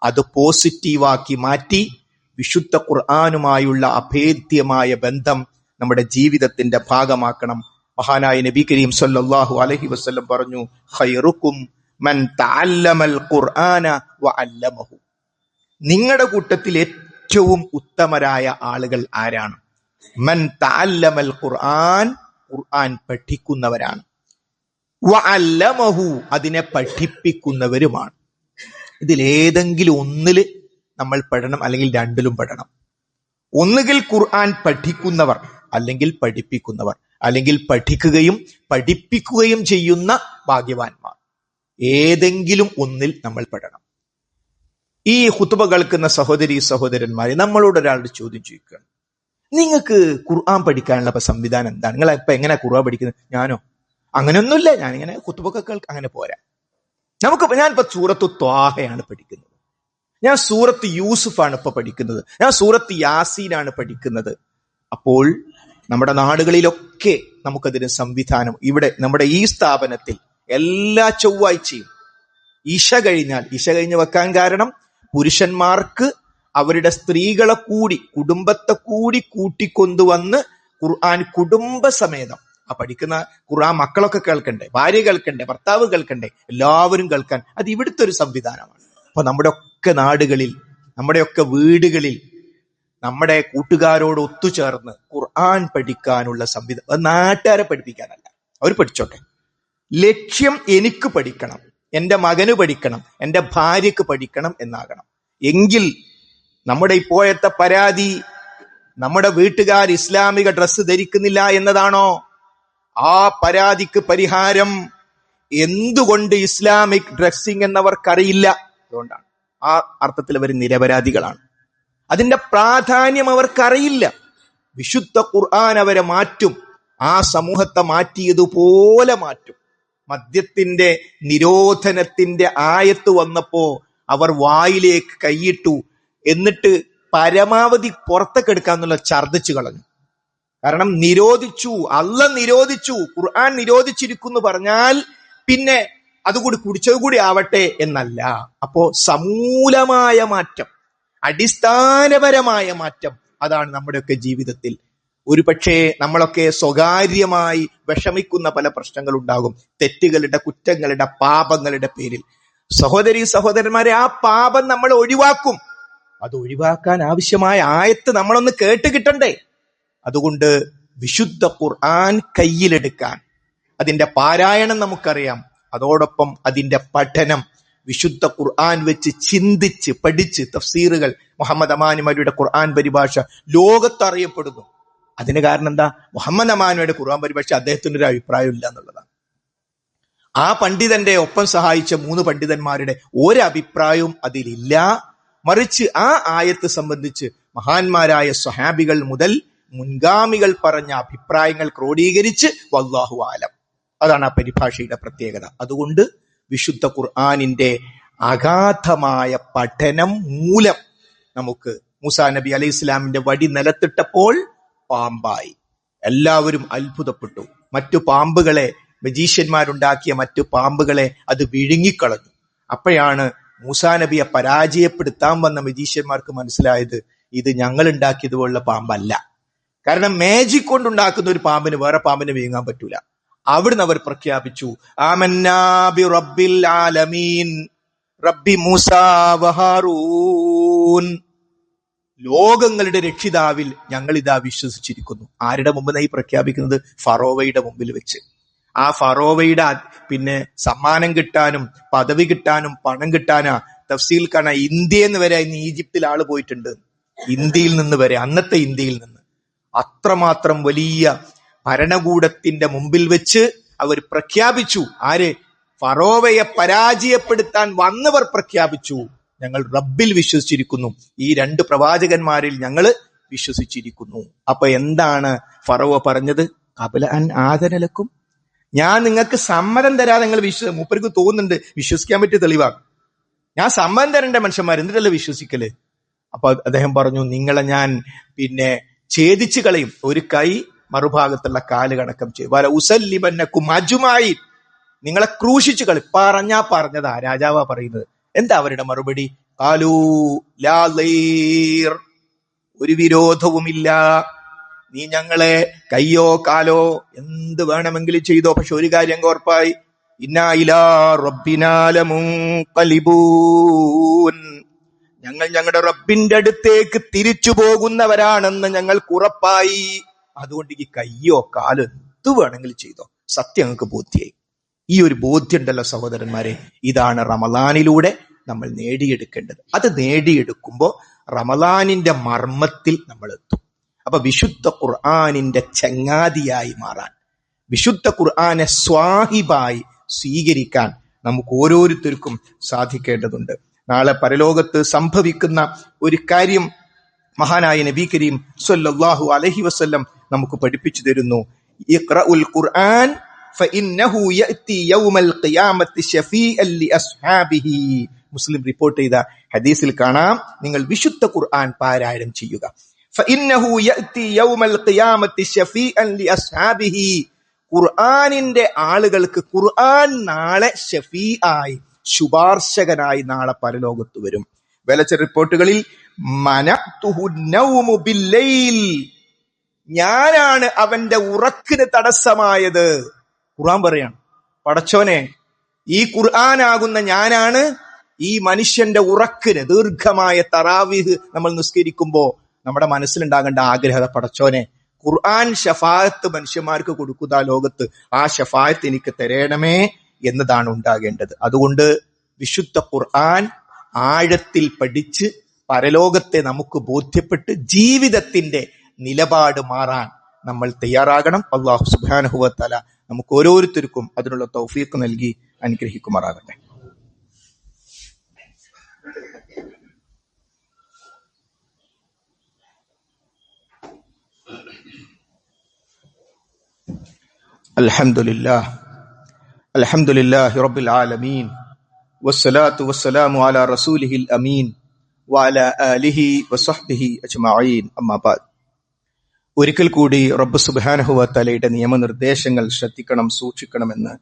അത് പോസിറ്റീവാക്കി മാറ്റി വിശുദ്ധ ഖുർആനുമായുള്ള അഭേദ്യമായ ബന്ധം നമ്മുടെ ജീവിതത്തിന്റെ ഭാഗമാക്കണം. മഹാനായ നബി കരീം സല്ലല്ലാഹു അലൈഹി വസല്ലം പറഞ്ഞു, ഖൈറുക്കും മൻ തഅല്ലമൽ ഖുർആന വഅല്ലമഹു. നിങ്ങളുടെ കൂട്ടത്തിൽ ഏറ്റവും ഉത്തമരായ ആളുകൾ ആരാണ്? മൻ തഅല്ലമൽ ഖുർആൻ, ഖുർആൻ പഠിക്കുന്നവരാണ്. വഅല്ലമഹു, അതിനെ പഠിപ്പിക്കുന്നവരുമാണ്. ഇതിലേതെങ്കിലും ഒന്നില് നമ്മൾ പെടണം, അല്ലെങ്കിൽ രണ്ടിലും പെടണം. ഒന്നുകിൽ ഖുർആൻ പഠിക്കുന്നവർ, അല്ലെങ്കിൽ പഠിപ്പിക്കുന്നവർ, അല്ലെങ്കിൽ പഠിക്കുകയും പഠിപ്പിക്കുകയും ചെയ്യുന്ന ഭാഗ്യവാന്മാർ. ഏതെങ്കിലും ഒന്നിൽ നമ്മൾ പെടണം. ഈ ഖുതുബ കേൾക്കുന്ന സഹോദരീ സഹോദരന്മാരെ, നമ്മളോട് ഒരാളുടെ ചോദ്യം ചോദിക്കുകയാണ്, നിങ്ങൾക്ക് ഖുർആൻ പഠിക്കാനുള്ള സംവിധാനം എന്താണ്? നിങ്ങൾ ഇപ്പൊ എങ്ങനെ ഖുർആൻ പഠിക്കുന്നത്? ഞാനോ അങ്ങനെയൊന്നുമില്ല, ഞാനിങ്ങനെ ഖുതുബൊക്കെ കേൾക്കുക, അങ്ങനെ പോരാ. ഞാനിപ്പോ സൂറത്തു ത്വാഹയാണ് പഠിക്കുന്നത്, ഞാൻ സൂറത്ത് യൂസുഫാണ് ഇപ്പൊ പഠിക്കുന്നത്, ഞാൻ സൂറത്ത് യാസീനാണ് പഠിക്കുന്നത്. അപ്പോൾ നമ്മുടെ നാടുകളിലൊക്കെ നമുക്കതിന് സംവിധാനം, ഇവിടെ നമ്മുടെ ഈ സ്ഥാപനത്തിൽ എല്ലാ ചൊവ്വാഴ്ചയും ഇശ കഴിഞ്ഞ് വെക്കാൻ കാരണം പുരുഷന്മാർക്ക് അവരുടെ സ്ത്രീകളെ കൂടി, കുടുംബത്തെ കൂടി കൂട്ടിക്കൊണ്ടുവന്ന് ഖുർആൻ കുടുംബസമേതം ആ പഠിക്കുന്ന ഖുർആൻ മക്കളൊക്കെ കേൾക്കണ്ടേ, ഭാര്യ കേൾക്കണ്ടേ, ഭർത്താവ് കേൾക്കണ്ടേ, എല്ലാവരും കേൾക്കാൻ അത് ഇവിടുത്തെ ഒരു സംവിധാനമാണ്. അപ്പൊ നമ്മുടെ ഒക്കെ നാടുകളിൽ, നമ്മുടെയൊക്കെ വീടുകളിൽ നമ്മുടെ കൂട്ടുകാരോട് ഒത്തുചേർന്ന് ഖുർആൻ പഠിക്കാനുള്ള സംവിധാനം. അത് നാട്ടുകാരെ പഠിപ്പിക്കാനല്ല, അവർ പഠിച്ചോട്ടെ. ലക്ഷ്യം എനിക്ക് പഠിക്കണം, എൻ്റെ മകന് പഠിക്കണം, എൻ്റെ ഭാര്യക്ക് പഠിക്കണം എന്നാകണം. എങ്കിൽ നമ്മുടെ ഇപ്പോഴത്തെ പരാതി നമ്മുടെ വീട്ടുകാർ ഇസ്ലാമിക ഡ്രസ്സ് ധരിക്കുന്നില്ല എന്നതാണോ? ആ പരാതിക്ക് പരിഹാരം എന്തുകൊണ്ട് ഇസ്ലാമിക് ഡ്രസ്സിംഗ് എന്നവർക്കറിയില്ല, അതുകൊണ്ടാണ്. ആ അർത്ഥത്തിൽ അവർ നിരപരാധികളാണ്. അതിന്റെ പ്രാധാന്യം അവർക്കറിയില്ല. വിശുദ്ധ ഖുർആൻ അവരെ മാറ്റും, ആ സമൂഹത്തെ മാറ്റിയതുപോലെ മാറ്റും. മദ്യത്തിന്റെ നിരോധനത്തിന്റെ ആയത്ത് വന്നപ്പോ അവർ വായിലേക്ക് കൈയിട്ടു, എന്നിട്ട് പരമാവധി പുറത്തേക്ക് എടുക്കാന്നുള്ള ഛർദ്ദിച്ചു കളഞ്ഞു. കാരണം നിരോധിച്ചു, അള്ളാഹ് നിരോധിച്ചു, ഖുർആൻ നിരോധിച്ചിരിക്കുന്നു പറഞ്ഞാൽ പിന്നെ അതുകൂടി കുടിച്ചത് കൂടി ആവട്ടെ എന്നല്ല. അപ്പോ സമൂലമായ മാറ്റം, അടിസ്ഥാനപരമായ മാറ്റം, അതാണ് നമ്മുടെയൊക്കെ ജീവിതത്തിൽ. ഒരു പക്ഷേ നമ്മളൊക്കെ സ്വകാര്യമായി വിഷമിക്കുന്ന പല പ്രശ്നങ്ങൾ ഉണ്ടാകും, തെറ്റുകളുടെ, കുറ്റങ്ങളുടെ, പാപങ്ങളുടെ പേരിൽ. സഹോദരീ സഹോദരന്മാരെ, ആ പാപം നമ്മൾ ഒഴിവാക്കും. അത് ഒഴിവാക്കാൻ ആവശ്യമായ ആയത്ത് നമ്മളൊന്ന് കേട്ട് കിട്ടണ്ടേ? അതുകൊണ്ട് വിശുദ്ധ ഖുർആൻ കയ്യിലെടുക്കാൻ, അതിന്റെ പാരായണം നമുക്കറിയാം, അതോടൊപ്പം അതിന്റെ പഠനം, വിശുദ്ധ ഖുർആൻ വെച്ച് ചിന്തിച്ച് പഠിച്ച് തഫ്സീറുകൾ, മുഹമ്മദ് അമാനിമാരുടെ ഖുർആൻ പരിഭാഷ ലോകത്തറിയപ്പെടുന്നു. അതിന് കാരണം എന്താ? മുഹമ്മദ് അമാനിയുടെ ഖുർആൻ പരിഭാഷ അദ്ദേഹത്തിന് ഒരു അഭിപ്രായം ഇല്ല എന്നുള്ളതാണ്. ആ പണ്ഡിതന്റെ ഒപ്പം സഹായിച്ച 3 പണ്ഡിതന്മാരുടെ ഒരഭിപ്രായവും അതിലില്ല. മറിച്ച് ആ ആയത്ത് സംബന്ധിച്ച് മഹാന്മാരായ സ്വഹാബികൾ മുതൽ മുൻഗാമികൾ പറഞ്ഞ അഭിപ്രായങ്ങൾ ക്രോഡീകരിച്ച് വല്ലാഹു ആലം, അതാണ് ആ പരിഭാഷയുടെ പ്രത്യേകത. അതുകൊണ്ട് വിശുദ്ധ ഖുർആനിന്റെ അഗാധമായ പഠനം മൂലം നമുക്ക് മൂസാ നബി അലൈഹി ഇസ്ലാമിന്റെ വടി നിലത്തിട്ടപ്പോൾ പാമ്പായി. എല്ലാവരും അത്ഭുതപ്പെട്ടു. മറ്റു പാമ്പുകളെ, മജീഷ്യന്മാരുണ്ടാക്കിയ മറ്റു പാമ്പുകളെ അത് വിഴുങ്ങിക്കളഞ്ഞു. അപ്പോഴാണ് മൂസാ നബിയെ പരാജയപ്പെടുത്താൻ വന്ന മജീഷ്യന്മാർക്ക് മനസ്സിലായത് ഇത് ഞങ്ങൾ ഉണ്ടാക്കിയതുപോലുള്ള പാമ്പല്ല. കാരണം മാജിക് കൊണ്ടുണ്ടാക്കുന്ന ഒരു പാമ്പിന് വേറെ പാമ്പിനെ വിഴുങ്ങാൻ പറ്റൂല. അവിടുന്ന് അവർ പ്രഖ്യാപിച്ചു, ആമന്നാ ബി റബ്ബിൽ ആലമീൻ റബ്ബി മൂസാ വ ഹാറൂൻ, ലോകങ്ങളുടെ രക്ഷിതാവിൽ ഞങ്ങൾ ഇതാ വിശ്വസിച്ചിരിക്കുന്നു. ആരുടെ മുമ്പിൽ ഈ പ്രഖ്യാപിക്കുന്നത്? ഫറോവയുടെ മുമ്പിൽ വെച്ച്. ആ ഫറോവയുടെ പിന്നെ സമ്മാനം കിട്ടാനും പദവി കിട്ടാനും പണം കിട്ടാനാ തഫ്സീൽ കാണാൻ ഇന്ത്യയിൽ നിന്ന് വരെ ഇന്ന് ഈജിപ്തിൽ ആള് പോയിട്ടുണ്ട്. ഇന്ത്യയിൽ നിന്ന് വരെ, അന്നത്തെ ഇന്ത്യയിൽ നിന്ന്. അത്രമാത്രം വലിയ ഭരണകൂടത്തിന്റെ മുമ്പിൽ വെച്ച് അവർ പ്രഖ്യാപിച്ചു. ആര്? ഫറോവയെ പരാജയപ്പെടുത്താൻ വന്നവർ പ്രഖ്യാപിച്ചു, ഞങ്ങൾ റബ്ബിൽ വിശ്വസിച്ചിരിക്കുന്നു, ഈ 2 പ്രവാചകന്മാരിൽ ഞങ്ങൾ വിശ്വസിച്ചിരിക്കുന്നു. അപ്പൊ എന്താണ് ഫറോവ പറഞ്ഞത്? ഖബല അൻ ആദനലക്കും, ഞാൻ നിങ്ങൾക്ക് സമ്മതം തരാതെ നിങ്ങൾ മൂപ്പർക്ക് തോന്നുന്നുണ്ട് വിശ്വസിക്കാൻ പറ്റിയ തെളിവാണ്, ഞാൻ സമ്മതം തരേണ്ട മനുഷ്യന്മാർ, എന്നിട്ടല്ലേ വിശ്വസിക്കല്? അപ്പൊ അദ്ദേഹം പറഞ്ഞു, നിങ്ങളെ ഞാൻ ഛേദിച്ചു കളയും, ഒരു കൈ മറുഭാഗത്തുള്ള കാല് കണക്കം ചെയ്യും, വല ഉസല്ലിബന്നക്കും അജ്മഈൻ, നിങ്ങളെ ക്രൂശിച്ചു കളി. പറഞ്ഞതാ, രാജാവാ പറയുന്നത്. എന്താ അവരുടെ മറുപടി? ഖാലൂ ലാ ളീർ, ഒരു വിരോധവുമില്ല, നീ ഞങ്ങളെ കയ്യോ കാലോ എന്ത് വേണമെങ്കിലും ചെയ്തോ, പക്ഷെ ഒരു കാര്യം ഉറപ്പായി, ഇന്നാ ഇലാ റബ്ബിനാ ലമുൻഖലിബൂൻ, ഞങ്ങൾ ഞങ്ങളുടെ റബ്ബിന്റെ അടുത്തേക്ക് തിരിച്ചു പോകുന്നവരാണെന്ന് ഞങ്ങൾക്ക് ഉറപ്പായി. അതുകൊണ്ട് ഈ കയ്യോ കാലോ എന്ത് വേണമെങ്കിലും ചെയ്തോ, സത്യം ഞങ്ങൾക്ക് ബോധ്യായി. ഈ ഒരു ബോധ്യം ഉണ്ടല്ലോ സഹോദരന്മാരെ, ഇതാണ് റമളാനിലൂടെ നമ്മൾ നേടിയെടുക്കേണ്ടത്. അത് നേടിയെടുക്കുമ്പോൾ റമളാനിന്റെ മർമ്മത്തിൽ നമ്മൾ എത്തും. അപ്പൊ വിശുദ്ധ ഖുർആനിന്റെ ചങ്ങാതിയായി മാറാൻ, വിശുദ്ധ ഖുർആനെ സ്വാഹിബായി സ്വീകരിക്കാൻ നമുക്ക് ഓരോരുത്തർക്കും സാധിക്കേണ്ടതുണ്ട്. നാളെ പരലോകത്ത് സംഭവിക്കുന്ന ഒരു കാര്യം മഹാനായ നബി കരീം സ്വല്ലല്ലാഹു അലൈഹി വസല്ലം നമുക്ക് പഠിപ്പിച്ചു തരുന്നു. ഇഖ്റഉൽ ഖുർആൻ ഫഇന്നഹു യഅതി യൗമൽ ഖിയാമത്തി ശഫീഅൻ ലിഅസ്ഹാബിഹി. മുസ്ലിം റിപ്പോർട്ട് ചെയ്ത ഹദീസിൽ കാണാം, നിങ്ങൾ വിശുദ്ധ ഖുർആൻ പാരായണം ചെയ്യുക. ഫഇന്നഹു യഅതി യൗമൽ ഖിയാമത്തി ശഫീഅൻ ലിഅസ്ഹാബിഹി, ഖുർആനിന്റെ ആളുകൾക്ക് ഖുർആൻ നാളെ ഷഫീആയി, ശുപാർശകനായി നാളെ പരലോകത്ത് വരും. ചില റിപ്പോർട്ടുകളിൽ മനഅതുഹു നൗമു ബില്ലൈൽ, ഞാനാണ് അവന്റെ ഉറക്കിന് തടസ്സമായത്. ഖുർആൻ പറയാണ്, പടച്ചോനെ, ഈ ഖുർആനാകുന്ന ഞാനാണ് ഈ മനുഷ്യന്റെ ഉറക്കിന്, ദീർഘമായ തറാവീഹ് നമ്മൾ നിസ്കരിക്കുമ്പോ നമ്മുടെ മനസ്സിലുണ്ടാകേണ്ട ആഗ്രഹം, പടച്ചോനെ ഖുർആൻ ഷഫാഅത്ത് മനുഷ്യന്മാർക്ക് കൊടുക്കുന്ന ലോകത്ത് ആ ഷഫാഅത്ത് എനിക്ക് തരണമേ എന്നതാണ് ഉണ്ടാകേണ്ടത്. അതുകൊണ്ട് വിശുദ്ധ ഖുർആൻ ആഴത്തിൽ പഠിച്ച് പരലോകത്തെ നമുക്ക് ബോധ്യപ്പെട്ട് ജീവിതത്തിന്റെ നിലപാട് മാറാൻ നമ്മൾ തയ്യാറാകണം. അല്ലാഹു സുബ്ഹാനഹു വ തആല നമുക്ക് ഓരോരുത്തർക്കും അതിനുള്ള തൗഫീഖ് നൽകി അനുഗ്രഹിക്കുമാറാകട്ടെ. അൽഹംദുലില്ലാഹി റബ്ബിൽ ആലമീൻ വസ്സലാത്തു വസ്സലാമു അലാ റസൂലിഹിൽ അമീൻ വഅലാ ആലിഹി വസഹ്ബിഹി അജ്മഈൻ. അമ്മാ ബഅദ്. ഒരിക്കൽ കൂടി റബ്ബ് സുബ്ഹാനഹു വ തആലയുടെ നിയമനിർദ്ദേശങ്ങൾ ശ്രദ്ധിക്കണം, സൂക്ഷിക്കണമെന്ന്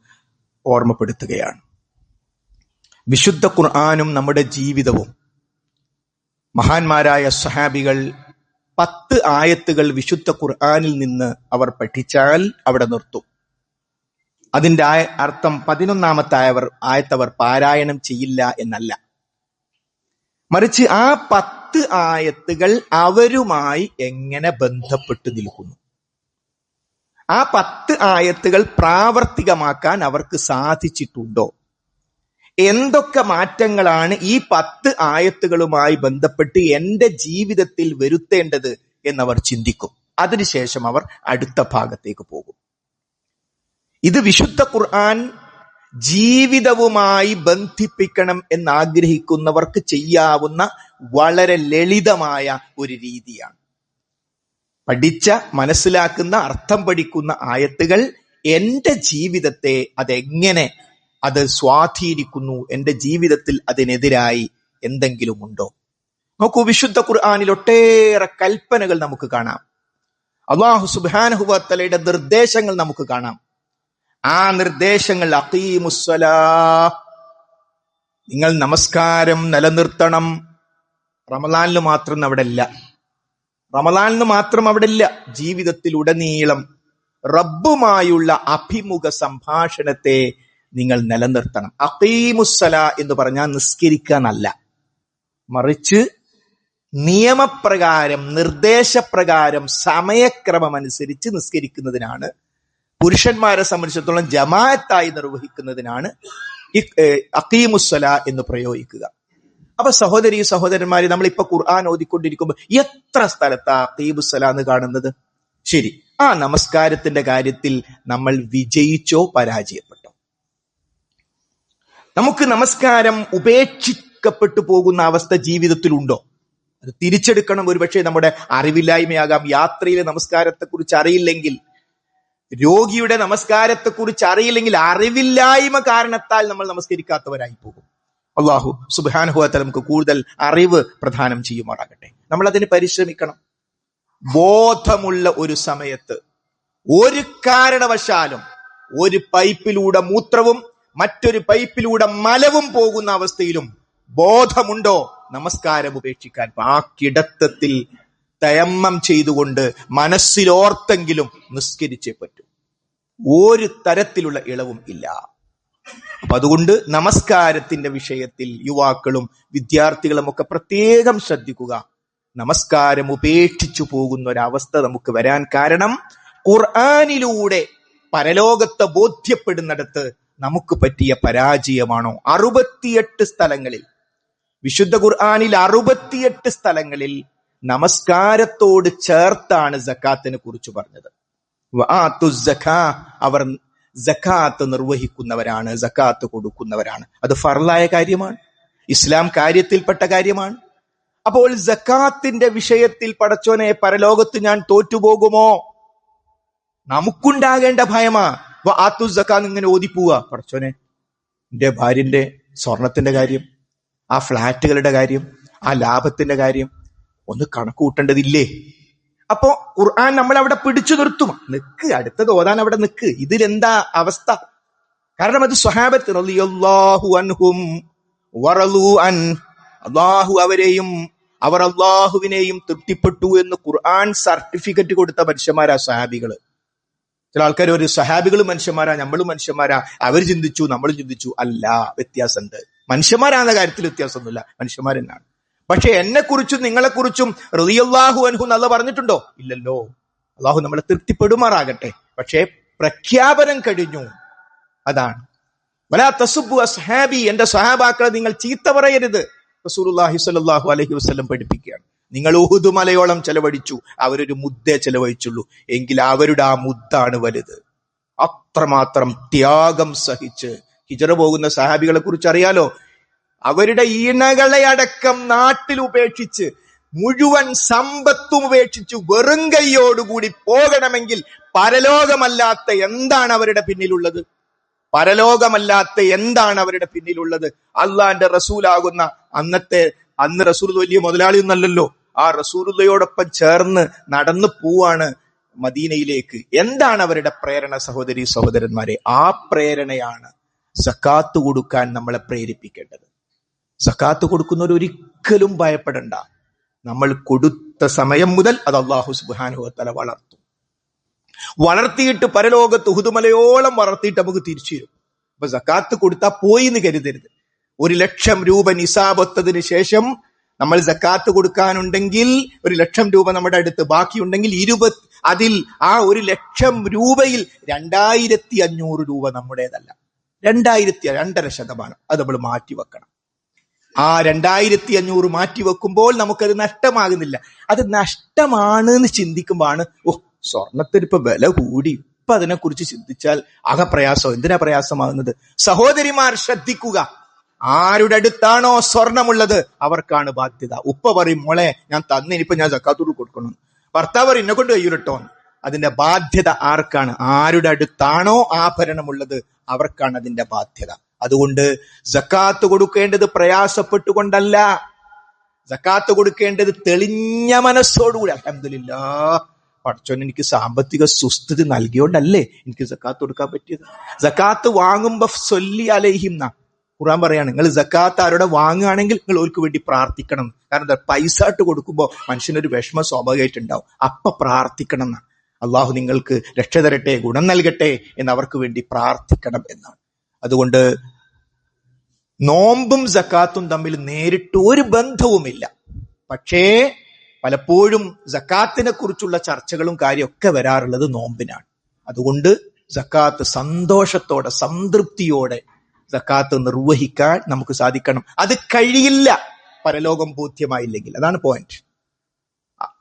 ഓർമ്മപ്പെടുത്തുകയാണ്. വിശുദ്ധ ഖുർആനും നമ്മുടെ ജീവിതവും. മഹാന്മാരായ സ്വഹാബികൾ 10 ആയത്തുകൾ വിശുദ്ധ ഖുർആനിൽ നിന്ന് അവർ പഠിച്ചാൽ അവിടെ നിർത്തും. അതിന്റെ അർത്ഥം 11ാമത്തെ ആയത്തവർ പാരായണം ചെയ്യില്ല എന്നല്ല, മറിച്ച് ആ 10 ആയത്തുകൾ അവരുമായി എങ്ങനെ ബന്ധപ്പെട്ട് നിൽക്കുന്നു, ആ 10 ആയത്തുകൾ പ്രാവർത്തികമാക്കാൻ അവർക്ക് സാധിച്ചിട്ടുണ്ടോ, എന്തൊക്കെ മാറ്റങ്ങളാണ് ഈ 10 ആയത്തുകളുമായി ബന്ധപ്പെട്ട് എന്റെ ജീവിതത്തിൽ വരുത്തേണ്ടത് എന്നവർ ചിന്തിക്കും. അതിനുശേഷം അവർ അടുത്ത ഭാഗത്തേക്ക് പോകും. ഇത് വിശുദ്ധ ഖുർആൻ ജീവിതവുമായി ബന്ധിപ്പിക്കണം എന്നാഗ്രഹിക്കുന്നവർക്ക് ചെയ്യാവുന്ന വളരെ ലളിതമായ ഒരു രീതിയാണ്. പഠിച്ച, മനസ്സിലാക്കുന്ന, അർത്ഥം പഠിക്കുന്ന ആയത്തുകൾ എന്റെ ജീവിതത്തെ അതെങ്ങനെ അത് സ്വാധീനിക്കുന്നു, എന്റെ ജീവിതത്തിൽ അതിനെതിരായി എന്തെങ്കിലും ഉണ്ടോ? നോക്കൂ, വിശുദ്ധ ഖുർആനിൽ ഒട്ടേറെ കൽപ്പനകൾ നമുക്ക് കാണാം. അല്ലാഹു സുബ്ഹാനഹു വ തആലയുടെ നിർദ്ദേശങ്ങൾ നമുക്ക് കാണാം. ആ നിർദ്ദേശങ്ങൾ അഖീമുസ്സലാഹ്, നിങ്ങൾ നമസ്കാരം നിലനിർത്തണം. റമളാനിൽ മാത്രം അവിടെ ഇല്ല, ജീവിതത്തിലുടനീളം റബ്ബുമായുള്ള അഭിമുഖ സംഭാഷണത്തെ നിങ്ങൾ നിലനിർത്തണം. അഖീമുസ്സലാ എന്ന് പറഞ്ഞാൽ നിസ്കരിക്കാനല്ല, മറിച്ച് നിയമപ്രകാരം, നിർദ്ദേശപ്രകാരം, സമയക്രമം അനുസരിച്ച് നിസ്കരിക്കുന്നതിനാണ്. പുരുഷന്മാരെ സംബന്ധിച്ചിടത്തോളം ജമാഅത്തായി നിർവഹിക്കുന്നതിനാണ് അഖീമുസ്സലാ എന്ന് പ്രയോഗിക്കുക. അപ്പൊ സഹോദരി സഹോദരന്മാരെ, നമ്മളിപ്പോ ഖുർആൻ ഓതിക്കൊണ്ടിരിക്കുമ്പോൾ എത്ര സ്ഥലത്താ ഖീമുസ്സലാ എന്ന് കാണുന്നത്? ശരി, ആ നമസ്കാരത്തിന്റെ കാര്യത്തിൽ നമ്മൾ വിജയിച്ചോ പരാജയപ്പെട്ടോ? നമുക്ക് നമസ്കാരം ഉപേക്ഷിക്കപ്പെട്ടു പോകുന്ന അവസ്ഥ ജീവിതത്തിലുണ്ടോ? അത് തിരിച്ചെടുക്കണം. ഒരുപക്ഷെ നമ്മുടെ അറിവില്ലായ്മയാകാം. യാത്രയിലെ നമസ്കാരത്തെക്കുറിച്ച് അറിയില്ലെങ്കിൽ, രോഗിയുടെ നമസ്കാരത്തെക്കുറിച്ച് അറിയില്ലെങ്കിൽ, അറിവില്ലായ്മ കാരണത്താൽ നമ്മൾ നമസ്കരിക്കാത്തവരായി പോകും. അല്ലാഹു സുബ്ഹാനഹു വ തആല നമുക്ക് കൂടുതൽ അറിവ് പ്രദാനം ചെയ്യുമാറാകട്ടെ. നമ്മൾ അതിന് പരിശ്രമിക്കണം. ബോധമുള്ള ഒരു സമയത്ത് ഒരു കാരണവശാലും ഒരു പൈപ്പിലൂടെ മൂത്രവും മറ്റൊരു പൈപ്പിലൂടെ മലവും പോകുന്ന അവസ്ഥയിലും ബോധമുണ്ടോ, നമസ്കാരം ഉപേക്ഷിക്കാൻ ആ കിടത്തത്തിൽ തയമ്മം ചെയ്തുകൊണ്ട് മനസ്സിലോർത്തെങ്കിലും നിസ്കരിച്ചേ പറ്റൂ. ഒരു തരത്തിലുള്ള ഇളവും ഇല്ല. അപ്പൊ അതുകൊണ്ട് നമസ്കാരത്തിന്റെ വിഷയത്തിൽ യുവാക്കളും വിദ്യാർത്ഥികളും ഒക്കെ പ്രത്യേകം ശ്രദ്ധിക്കുക. നമസ്കാരം ഉപേക്ഷിച്ചു പോകുന്ന ഒരവസ്ഥ നമുക്ക് വരാൻ കാരണം ഖുർആനിലൂടെ പരലോകത്തെ ബോധ്യപ്പെടുന്നിടത്ത് നമുക്ക് പറ്റിയ പരാജയമാണോ? 68 സ്ഥലങ്ങളിൽ, വിശുദ്ധ ഖുർആനിൽ 68 സ്ഥലങ്ങളിൽ നമസ്കാരത്തോട് ചേർത്താണ് സക്കാത്തിനെ കുറിച്ച് പറഞ്ഞത്. അവർ സക്കാത്ത് നിർവഹിക്കുന്നവരാണ്, സക്കാത്ത് കൊടുക്കുന്നവരാണ്. അത് ഫർളായ കാര്യമാണ്, ഇസ്ലാം കാര്യത്തിൽപ്പെട്ട കാര്യമാണ്. അപ്പോൾ സക്കാത്തിന്റെ വിഷയത്തിൽ പടച്ചോനെ പരലോകത്ത് ഞാൻ തോറ്റുപോകുമോ? നമുക്കുണ്ടാകേണ്ട ഭയമാ. ആത്തു സക്കാന്ന് ഇങ്ങനെ ഓതിപ്പോവുക. പടച്ചോനെ, എന്റെ ഭാര്യന്റെ സ്വർണത്തിന്റെ കാര്യം, ആ ഫ്ലാറ്റുകളുടെ കാര്യം, ആ ലാഭത്തിന്റെ കാര്യം ഒന്ന് കണക്ക് കൂട്ടേണ്ടതില്ലേ? അപ്പോ ഖുർആൻ നമ്മൾ അവിടെ പിടിച്ചു നിർത്തും. നിക്ക്, അടുത്തത് ഓതാൻ അവിടെ നിക്ക്. ഇതിലെന്താ അവസ്ഥ? കാരണം അത് സ്വഹാബത്ത് റളിയല്ലാഹു അൻഹും വറളു അൻ, അല്ലാഹു അവരെയും അവർ അള്ളാഹുവിനെയും തൃപ്തിപ്പെട്ടു എന്ന് ഖുർആൻ സർട്ടിഫിക്കറ്റ് കൊടുത്ത മനുഷ്യന്മാരാ സഹാബികള്. ചില ആൾക്കാർ ഒരു സഹാബികൾ മനുഷ്യന്മാരാ, നമ്മളും മനുഷ്യന്മാരാ, അവർ ചിന്തിച്ചു നമ്മളും ചിന്തിച്ചു. അല്ല, വ്യത്യാസമുണ്ട്. മനുഷ്യന്മാരാകുന്ന കാര്യത്തിൽ വ്യത്യാസമൊന്നുമില്ല, മനുഷ്യന്മാർ തന്നെയാണ്. പക്ഷെ എന്നെ കുറിച്ചും നിങ്ങളെക്കുറിച്ചും റളിയല്ലാഹു അൻഹു നല്ല പറഞ്ഞിട്ടുണ്ടോ? ഇല്ലല്ലോ. അള്ളാഹു നമ്മളെ തൃപ്തിപ്പെടുമാറാകട്ടെ. പക്ഷേ പ്രഖ്യാപനം കഴിഞ്ഞു. അതാണ് വലാ തസുബ്ബു അസ്ഹാബി, എന്റെ സഹാബാക്കളെ നിങ്ങൾ ചീത്ത പറയരുത്. റസൂലുള്ളാഹി സ്വല്ലല്ലാഹു അലൈഹി വസല്ലം പഠിപ്പിക്കുകയാണ്. നിങ്ങൾ ഉഹുദ് മലയോളം ചെലവഴിച്ചു, അവരൊരു മുദ്ദേ ചെലവഴിച്ചുള്ളൂ, എങ്കിൽ അവരുടെ ആ മുദ്ദാണ് വലുത്. അത്രമാത്രം ത്യാഗം സഹിച്ച് ഹിജറ പോകുന്ന സഹാബികളെ കുറിച്ച് അറിയാലോ. അവരുടെ ഈണകളെ അടക്കം നാട്ടിൽ ഉപേക്ഷിച്ച്, മുഴുവൻ സമ്പത്തും ഉപേക്ഷിച്ച് വെറും കൈയോടുകൂടി പോകണമെങ്കിൽ പരലോകമല്ലാത്ത എന്താണ് അവരുടെ പിന്നിലുള്ളത്? പരലോകമല്ലാത്ത എന്താണ് അവരുടെ പിന്നിലുള്ളത്? അള്ളാന്റെ റസൂലാകുന്ന അന്ന് റസൂൽ വലിയ മുതലാളിയൊന്നല്ലല്ലോ. ആ റസൂലുള്ളയോടൊപ്പം ചേർന്ന് നടന്നു പോവാണ് മദീനയിലേക്ക്. എന്താണ് അവരുടെ പ്രേരണ? സഹോദരി സഹോദരന്മാരെ, ആ പ്രേരണയാണ് സക്കാത്ത് കൊടുക്കാൻ നമ്മളെ പ്രേരിപ്പിക്കേണ്ടത്. സക്കാത്ത് കൊടുക്കുന്നവർ ഒരിക്കലും ഭയപ്പെടണ്ട. നമ്മൾ കൊടുത്ത സമയം മുതൽ അത് അല്ലാഹു സുബ്ഹാനഹു വ തആല വളർത്തിയിട്ട് പരലോകത്ത് ഉഹുദുമലയോളം വളർത്തിയിട്ട് നമുക്ക് തിരിച്ചു തരും. അപ്പൊ സക്കാത്ത് കൊടുത്താൽ പോയി എന്ന് കരുതരുത്. 1,00,000 രൂപ നിസാബത്തതിന് ശേഷം നമ്മൾ സക്കാത്ത് കൊടുക്കാനുണ്ടെങ്കിൽ 1,00,000 രൂപ നമ്മുടെ അടുത്ത് ബാക്കിയുണ്ടെങ്കിൽ അതിൽ ആ 1,00,000 രൂപയിൽ 2,500 രൂപ നമ്മുടേതല്ല. 2.5% അത് നമ്മൾ മാറ്റിവെക്കണം. ആ 2,500 മാറ്റിവെക്കുമ്പോൾ നമുക്കത് നഷ്ടമാകുന്നില്ല. അത് നഷ്ടമാണ് എന്ന് ചിന്തിക്കുമ്പോഴാണ് സ്വർണത്തിന് ഇപ്പൊ വില കൂടി, ഇപ്പൊ അതിനെക്കുറിച്ച് ചിന്തിച്ചാൽ ആകെ പ്രയാസം. എന്തിനാ പ്രയാസമാകുന്നത്? സഹോദരിമാർ ശ്രദ്ധിക്കുക. ആരുടെ അടുത്താണോ സ്വർണമുള്ളത് അവർക്കാണ് ബാധ്യത. ഉപ്പ പറയും, മോളെ ഞാൻ തന്നിനിപ്പോ ഞാൻ സക്കാത്തോട് കൊടുക്കണം. ഭർത്താവ് പറയും, എന്നെ കൊണ്ട് കയ്യൂരട്ടോ. അതിന്റെ ബാധ്യത ആർക്കാണ്? ആരുടെ അടുത്താണോ ആഭരണമുള്ളത് അവർക്കാണ് അതിന്റെ ബാധ്യത. അതുകൊണ്ട് സക്കാത്ത് കൊടുക്കേണ്ടത് പ്രയാസപ്പെട്ടുകൊണ്ടല്ല, സക്കാത്ത് കൊടുക്കേണ്ടത് തെളിഞ്ഞ മനസ്സോടുകൂടി. അൽഹംദുലില്ലാഹ്, പടച്ചോൻ എനിക്ക് സാമ്പത്തിക സുസ്ഥിതി നൽകിയോണ്ടല്ലേ എനിക്ക് സക്കാത്ത് കൊടുക്കാൻ പറ്റിയത്. സക്കാത്ത് വാങ്ങുമ്പോ സൊല്ലി അലൈഹിം ന്നാ ഖുർആൻ പറയാണ്. നിങ്ങൾ സക്കാത്ത് ആരോടെ വാങ്ങുകയാണെങ്കിൽ നിങ്ങൾ ഓർക്ക് വേണ്ടി പ്രാർത്ഥിക്കണം. കാരണം എന്താ, പൈസ ഇട്ട് കൊടുക്കുമ്പോൾ മനുഷ്യനൊരു വിഷമം സ്വാഭാവികമായിട്ടുണ്ടാവും. അപ്പൊ പ്രാർത്ഥിക്കണം എന്നാണ്. അള്ളാഹു നിങ്ങൾക്ക് രക്ഷ തരട്ടെ, ഗുണം നൽകട്ടെ എന്ന് അവർക്ക് വേണ്ടി പ്രാർത്ഥിക്കണം എന്നാണ്. അതുകൊണ്ട് നോമ്പും സക്കാത്തും തമ്മിൽ നേരിട്ട് ഒരു ബന്ധവുമില്ല. പക്ഷേ പലപ്പോഴും സക്കാത്തിനെ കുറിച്ചുള്ള ചർച്ചകളും കാര്യമൊക്കെ വരാറുള്ളത് നോമ്പിനാണ്. അതുകൊണ്ട് സക്കാത്ത് സന്തോഷത്തോടെ സംതൃപ്തിയോടെ സക്കാത്ത് നിർവഹിക്കാൻ നമുക്ക് സാധിക്കണം. അത് കഴിയില്ല, പരലോകം ബോധ്യമായില്ലെങ്കിൽ. അതാണ് പോയിന്റ്.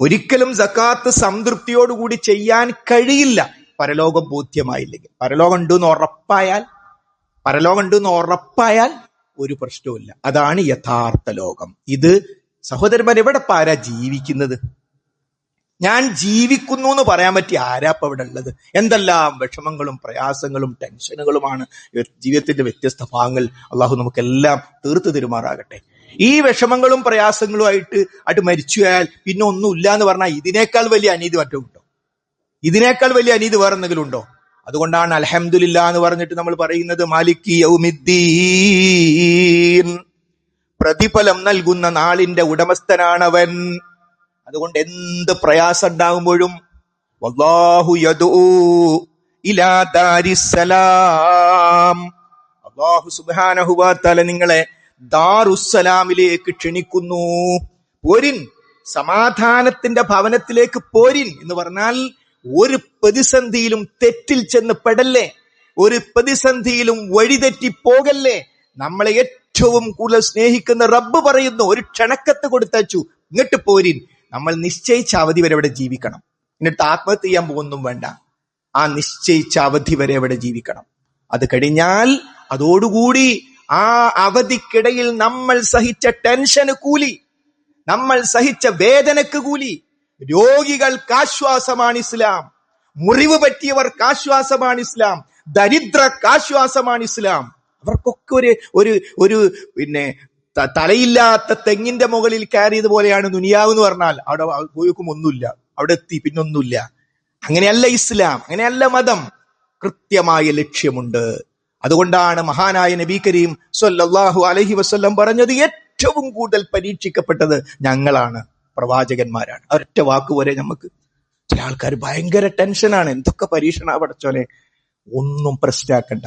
ഒരിക്കലും സക്കാത്ത് സംതൃപ്തിയോടുകൂടി ചെയ്യാൻ കഴിയില്ല പരലോകം ബോധ്യമായില്ലെങ്കിൽ. പരലോകം ഉണ്ടെന്ന് ഉറപ്പായാൽ ഒരു പ്രശ്നവുമില്ല. അതാണ് യഥാർത്ഥ ലോകം. ഇത് സഹോദരന്മാർ, എവിടെ ആരാ ജീവിക്കുന്നത്? ഞാൻ ജീവിക്കുന്നു എന്ന് പറയാൻ പറ്റിയ ആരാപ്പ ഇവിടെ ഉള്ളത്? എന്തെല്ലാം വിഷമങ്ങളും പ്രയാസങ്ങളും ടെൻഷനുകളുമാണ് ജീവിതത്തിന്റെ വ്യത്യസ്ത ഭാഗങ്ങൾ. അള്ളാഹു നമുക്കെല്ലാം തീർത്തു തരുമാറാകട്ടെ. ഈ വിഷമങ്ങളും പ്രയാസങ്ങളുമായിട്ട് മരിച്ചു പോയാൽ പിന്നെ ഒന്നുമില്ല എന്ന് പറഞ്ഞാൽ ഇതിനേക്കാൾ വലിയ അനീതി മറ്റുണ്ടോ? ഇതിനേക്കാൾ വലിയ അനീതി വേറെ എന്തെങ്കിലും ഉണ്ടോ? അതുകൊണ്ടാണ് അൽഹംദുലില്ലാ എന്ന് പറഞ്ഞിട്ട് നമ്മൾ പറയുന്നത് മാലിക്കി യൗമിദ്ദീൻ, പ്രതിഫലം നൽകുന്ന നാളിന്റെ ഉടമസ്ഥനാണവൻ. അതുകൊണ്ട് എന്ത് പ്രയാസം ഉണ്ടാകുമ്പോഴും വല്ലാഹു യദ്ഉ ഇലാ ദാരിസ്സലാം, അല്ലാഹു സുബ്ഹാനഹു വ തആല നിങ്ങളെ ദാറുസ്സലാമിലേക്ക് ക്ഷണിക്കുന്നു. പോരിൻ, സമാധാനത്തിന്റെ ഭവനത്തിലേക്ക് പോരിൻ എന്ന് പറഞ്ഞാൽ ഒരു പ്രതിസന്ധിയിലും തെറ്റിൽ ചെന്ന് പെടല്ലേ, ഒരു പ്രതിസന്ധിയിലും വഴിതെറ്റി പോകല്ലേ. നമ്മളെ ഏറ്റവും കൂടുതൽ സ്നേഹിക്കുന്ന റബ്ബ് പറയുന്നു, ഒരു ക്ഷണക്കത്ത് കൊടുത്തച്ചു, ഇങ്ങോട്ട് പോരിൻ. നമ്മൾ നിശ്ചയിച്ച അവധി വരെ ഇവിടെ ജീവിക്കണം. എന്നിട്ട് ആത്മഹത്യ ചെയ്യാൻ പോകുന്നും വേണ്ട. ആ നിശ്ചയിച്ച അവധി വരെ ഇവിടെ ജീവിക്കണം. അത് കഴിഞ്ഞാൽ അതോടുകൂടി ആ അവധിക്കിടയിൽ നമ്മൾ സഹിച്ച ടെൻഷന് കൂലി, നമ്മൾ സഹിച്ച വേദനക്ക് കൂലി. രോഗികൾക്ക് ആശ്വാസമാണ് ഇസ്ലാം, മുറിവ് പറ്റിയവർക്ക് ആശ്വാസമാണ് ഇസ്ലാം, ദരിദ്രർക്ക് ആശ്വാസമാണ് ഇസ്ലാം. അവർക്കൊക്കെ ഒരു തലയില്ലാത്ത തെങ്ങിന്റെ മുകളിൽ കയറിയത് പോലെയാണ് ദുനിയാവ് എന്ന് പറഞ്ഞാൽ. അവിടെ പോയിക്കും ഒന്നുമില്ല, അവിടെ എത്തി പിന്നൊന്നുമില്ല. അങ്ങനെയല്ല ഇസ്ലാം, അങ്ങനെയല്ല മതം. കൃത്യമായ ലക്ഷ്യമുണ്ട്. അതുകൊണ്ടാണ് മഹാനായ നബി കരീം സ്വല്ലല്ലാഹു അലൈഹി വസല്ലം പറഞ്ഞത്, ഏറ്റവും കൂടുതൽ പരീക്ഷിക്കപ്പെട്ടത് ഞങ്ങളാണ്, പ്രവാചകന്മാരാണ്. ഒരൊറ്റ വാക്കുപോലെ നമുക്ക്. ചില ആൾക്കാർ ഭയങ്കര ടെൻഷനാണ്, എന്തൊക്കെ പരീക്ഷണ പടച്ചോനെ. ഒന്നും പ്രശ്നമാക്കണ്ട.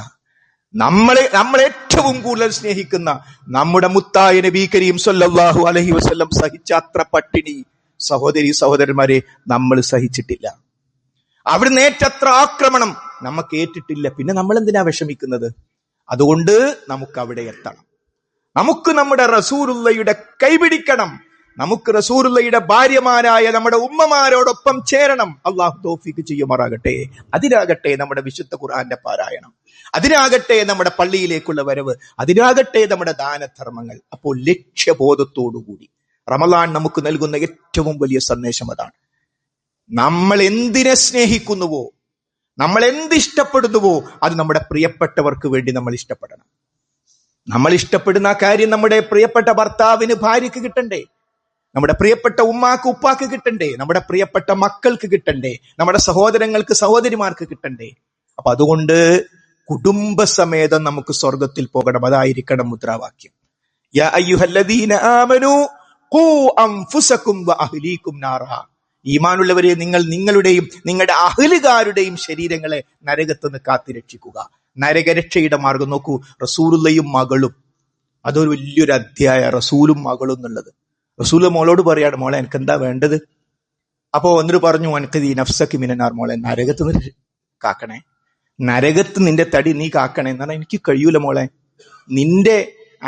നമ്മളെ ഏറ്റവും കൂടുതൽ സ്നേഹിക്കുന്ന നമ്മുടെ മുത്തായ നബി കരീം സ്വല്ലല്ലാഹു അലൈഹി വസല്ലം സഹിച്ച അത്ര പട്ടിണി സഹോദരന്മാരെ നമ്മൾ സഹിച്ചിട്ടില്ല. അവിടുന്ന് ഏറ്റത്ര ആക്രമണം നമുക്ക് ഏറ്റിട്ടില്ല. പിന്നെ നമ്മൾ എന്തിനാ വിഷമിക്കുന്നത്? അതുകൊണ്ട് നമുക്ക് അവിടെ എത്തണം. നമുക്ക് നമ്മുടെ റസൂലുള്ളയുടെ കൈപിടിക്കണം. നമുക്ക് റസൂലുള്ളയുടെ ഭാര്യമാരായ നമ്മുടെ ഉമ്മമാരോടൊപ്പം ചേരണം. അള്ളാഹു തൗഫീഖ് ചെയ്യുമാറാകട്ടെ. അതിനാകട്ടെ നമ്മുടെ വിശുദ്ധ ഖുർആന്റെ പാരായണം, അതിനാകട്ടെ നമ്മുടെ പള്ളിയിലേക്കുള്ള വരവ്, അതിനാകട്ടെ നമ്മുടെ ദാനധർമ്മങ്ങൾ. അപ്പോൾ ലക്ഷ്യബോധത്തോടുകൂടി റമളാൻ നമുക്ക് നൽകുന്ന ഏറ്റവും വലിയ സന്ദേശം അതാണ്. നമ്മൾ എന്തിനെ സ്നേഹിക്കുന്നുവോ, നമ്മൾ എന്തിഷ്ടപ്പെടുന്നുവോ അത് നമ്മുടെ പ്രിയപ്പെട്ടവർക്ക് വേണ്ടി നമ്മൾ ഇഷ്ടപ്പെടണം. നമ്മൾ ഇഷ്ടപ്പെടുന്ന ആ കാര്യം നമ്മുടെ പ്രിയപ്പെട്ട ഭർത്താവിന് ഭാര്യക്ക് കിട്ടണ്ടേ, നമ്മുടെ പ്രിയപ്പെട്ട ഉമ്മാക്ക് ഉപ്പാക്ക് കിട്ടണ്ടേ, നമ്മുടെ പ്രിയപ്പെട്ട മക്കൾക്ക് കിട്ടണ്ടേ, നമ്മുടെ സഹോദരങ്ങൾക്ക് സഹോദരിമാർക്ക് കിട്ടണ്ടേ. അപ്പൊ അതുകൊണ്ട് കുടുംബസമേതം നമുക്ക് സ്വർഗത്തിൽ പോകണം. അതായിരിക്കണം മുദ്രാവാക്യം. യാ അയ്യുഹല്ലദീന ആമനൂ ഖൂ അൻഫുസകും വഅഹ്ലീകും നാറാ. ഈമാനുള്ളവരെ, നിങ്ങൾ നിങ്ങളുടെയും നിങ്ങളുടെ അഹ്ലുകാരുടെയും ശരീരങ്ങളെ നരകത്തുനിന്ന് കാത്തിരക്ഷിക്കുക. നരകരക്ഷയുടെ മാർഗം നോക്കൂ. റസൂലുള്ളയും മകളും, അതൊരു വലിയൊരു അധ്യായ, റസൂലും മകളും എന്നുള്ളത്. റസൂല് മോളോട് പറയാണ്, മോളെ എനിക്ക് എന്താ വേണ്ടത്? അപ്പോ എന്നിട്ട് പറഞ്ഞു, എനിക്ക് ഈ നഫ്സക്ക് മിനന്നാർ, മോളെ നരകത്ത് നിന്ന് കാക്കണേ, നരകത്ത് നിന്റെ തടി നീ കാക്കണേ. എന്ന് പറഞ്ഞാൽ എനിക്ക് കഴിയൂല മോളെ. നിന്റെ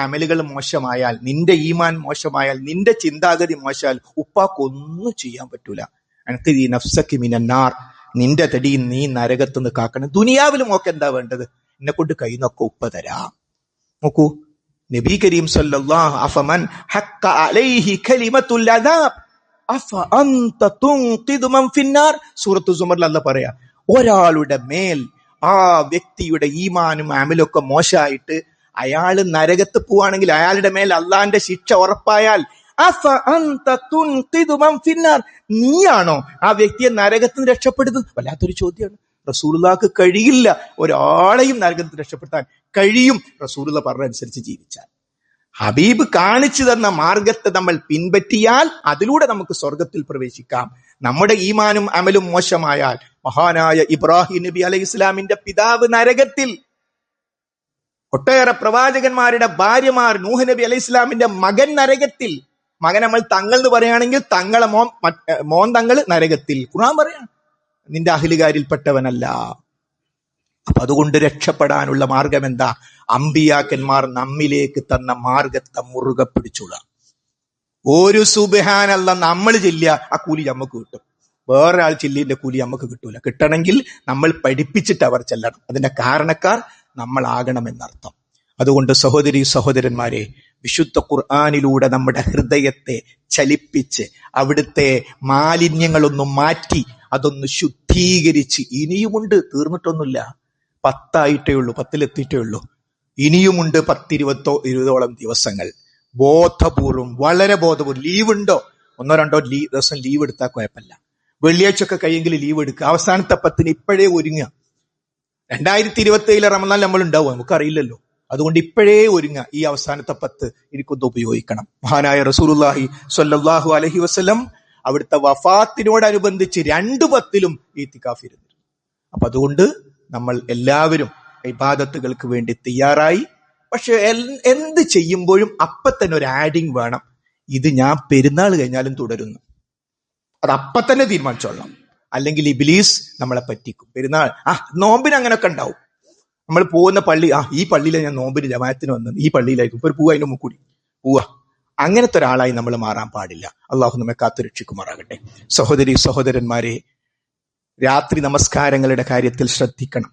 അമലുകൾ മോശമായാൽ, നിന്റെ ഈമാൻ മോശമായാൽ, നിന്റെ ചിന്താഗതി മോശമായാൽ ഉപ്പാക്കൊന്നും ചെയ്യാൻ പറ്റൂല. എനിക്ക് ഈ നഫ്സക്ക് മിനന്നാർ, നിന്റെ തടി നീ നരകത്തുനിന്ന് കാക്കണം. ദുനിയാവിലും ഒക്കെ എന്താ വേണ്ടത്? എന്നെ കൊണ്ട് കൈന്നൊക്കെ ഉപ്പ തരാം. നോക്കൂ, നബി കരീം സല്ലല്ലാഹു അഫമൻ ഹഖ അലൈഹി കലിമത്തുൽ അദാബ് അഫ അൻത തുൻഖിദു മൻ ഫിന്നാർ. സൂറത്തു സുമറിൽ അല്ലാഹ് പറയാ, ഒരാളുടെ മേൽ ആ വ്യക്തിയുടെ ഈമാനും അമലൊക്കെ മോശമായിട്ട് അയാള് നരകത്ത് പോവാണെങ്കിൽ അയാളുടെ മേൽ അള്ളാന്റെ ശിക്ഷ ഉറപ്പായാൽ അഫ അൻത തുൻഖിദു മൻ ഫിന്നാർ, നീയാണോ ആ വ്യക്തിയെ നരകത്തിന് രക്ഷപ്പെടുന്നത്? വല്ലാത്തൊരു ചോദ്യമാണ്. റസൂലുള്ളാഹിക്ക് കഴിയില്ല ഒരാളെയും നരകത്തിൽ രക്ഷപ്പെടുത്താൻ. കഴിയും റസൂലുള്ള പറഞ്ഞതനുസരിച്ച് ജീവിച്ചാൽ. ഹബീബ് കാണിച്ചു തന്ന മാർഗത്തെ നമ്മൾ പിൻപറ്റിയാൽ അതിലൂടെ നമുക്ക് സ്വർഗത്തിൽ പ്രവേശിക്കാം. നമ്മുടെ ഈമാനും അമലും മോശമായാൽ, മഹാനായ ഇബ്രാഹിം നബി അലൈഹി ഇസ്ലാമിന്റെ പിതാവ് നരകത്തിൽ, ഒട്ടേറെ പ്രവാചകന്മാരുടെ ഭാര്യമാർ, നൂഹ് നബി അലൈഹി ഇസ്ലാമിന്റെ മകൻ നരകത്തിൽ. മകൻ നമ്മൾ തങ്ങൾ എന്ന് പറയുകയാണെങ്കിൽ തങ്ങളെ മോൻ തങ്ങൾ നരകത്തിൽ. ഖുർആൻ പറയാണ് നിന്റെ അഹ്ലുകാരിൽപ്പെട്ടവനല്ല. അപ്പൊ അതുകൊണ്ട് രക്ഷപ്പെടാനുള്ള മാർഗം എന്താ? അമ്പിയാക്കന്മാർ നമ്മിലേക്ക് തന്ന മാർഗത്തെ മുറുകെ പിടിച്ചുള്ള. ഒരു സുബ്ഹാനല്ലാ നമ്മൾ ചെല്ലുക, ആ കൂലി നമുക്ക് കിട്ടും. വേറൊരാൾ ചെല്ലിന്റെ കൂലി നമുക്ക് കിട്ടൂല. കിട്ടണമെങ്കിൽ നമ്മൾ പഠിപ്പിച്ചിട്ട് അവർ ചെല്ലണം. അതിന്റെ കാരണക്കാർ നമ്മളാകണമെന്നർത്ഥം. അതുകൊണ്ട് സഹോദരീ സഹോദരന്മാരെ, വിശുദ്ധ ഖുർആനിലൂടെ നമ്മുടെ ഹൃദയത്തെ ചലിപ്പിച്ച് അവിടുത്തെ മാലിന്യങ്ങളൊന്നും മാറ്റി അതൊന്ന് ശുദ്ധീകരിച്ച്, ഇനിയുമുണ്ട്, തീർന്നിട്ടൊന്നുമില്ല. 10 ഉള്ളൂ, 10 ഉള്ളൂ. ഇനിയുമുണ്ട് 10-20ഓളം ദിവസങ്ങൾ. ബോധപൂർവം, വളരെ ബോധപൂർവം. ലീവ് ഉണ്ടോ, 1-2 ദിവസം ലീവ് എടുത്താൽ കുഴപ്പമില്ല. വെള്ളിയാഴ്ചയൊക്കെ കഴിയെങ്കിൽ ലീവ് എടുക്കുക. അവസാനത്തെ 10 ഇപ്പോഴേ ഒരുങ്ങുക. 2027 റമദാൻ നമ്മൾ ഉണ്ടാവുക, നമുക്കറിയില്ലല്ലോ. അതുകൊണ്ട് ഇപ്പോഴേ ഒരുങ്ങുക. ഈ അവസാനത്തെ 10 എനിക്കൊന്ന് ഉപയോഗിക്കണം. മഹാനായ റസൂലുള്ളാഹി സ്വല്ലല്ലാഹു അലൈഹി വസല്ലം അവിടുത്തെ വഫാത്തിനോടനുബന്ധിച്ച് 2 10-ലും ഈത്തിക്കാഫ് ഇരുന്നു. അപ്പൊ അതുകൊണ്ട് നമ്മൾ എല്ലാവരും ഇബാദത്തുകൾക്ക് വേണ്ടി തയ്യാറായി. പക്ഷെ എന്ത് ചെയ്യുമ്പോഴും അപ്പൊ തന്നെ ഒരു ആഡിങ് വേണം. ഇത് ഞാൻ പെരുന്നാൾ കഴിഞ്ഞാലും തുടരുന്നു, അത് അപ്പൊ തന്നെ തീരുമാനിച്ചോളണം. അല്ലെങ്കിൽ ഇബ്ലീസ് നമ്മളെ പറ്റിക്കും. പെരുന്നാൾ നോമ്പിന് അങ്ങനെയൊക്കെ ഉണ്ടാവും. നമ്മൾ പോകുന്ന പള്ളി, ഈ പള്ളിയിലാണ് ഞാൻ നോമ്പിന് ജമാഅത്തിന് വന്നത്, ഈ പള്ളിയിലായിരിക്കും ഇപ്പൊ പോവാ, അതിന്റെ മുക്കൂടി പോവാ. അങ്ങനത്തെ ഒരാളായി നമ്മൾ മാറാൻ പാടില്ല. അള്ളാഹു നമ്മെ കാത്തുരക്ഷിക്കുമാറാകട്ടെ. സഹോദരി സഹോദരന്മാരെ, രാത്രി നമസ്കാരങ്ങളുടെ കാര്യത്തിൽ ശ്രദ്ധിക്കണം.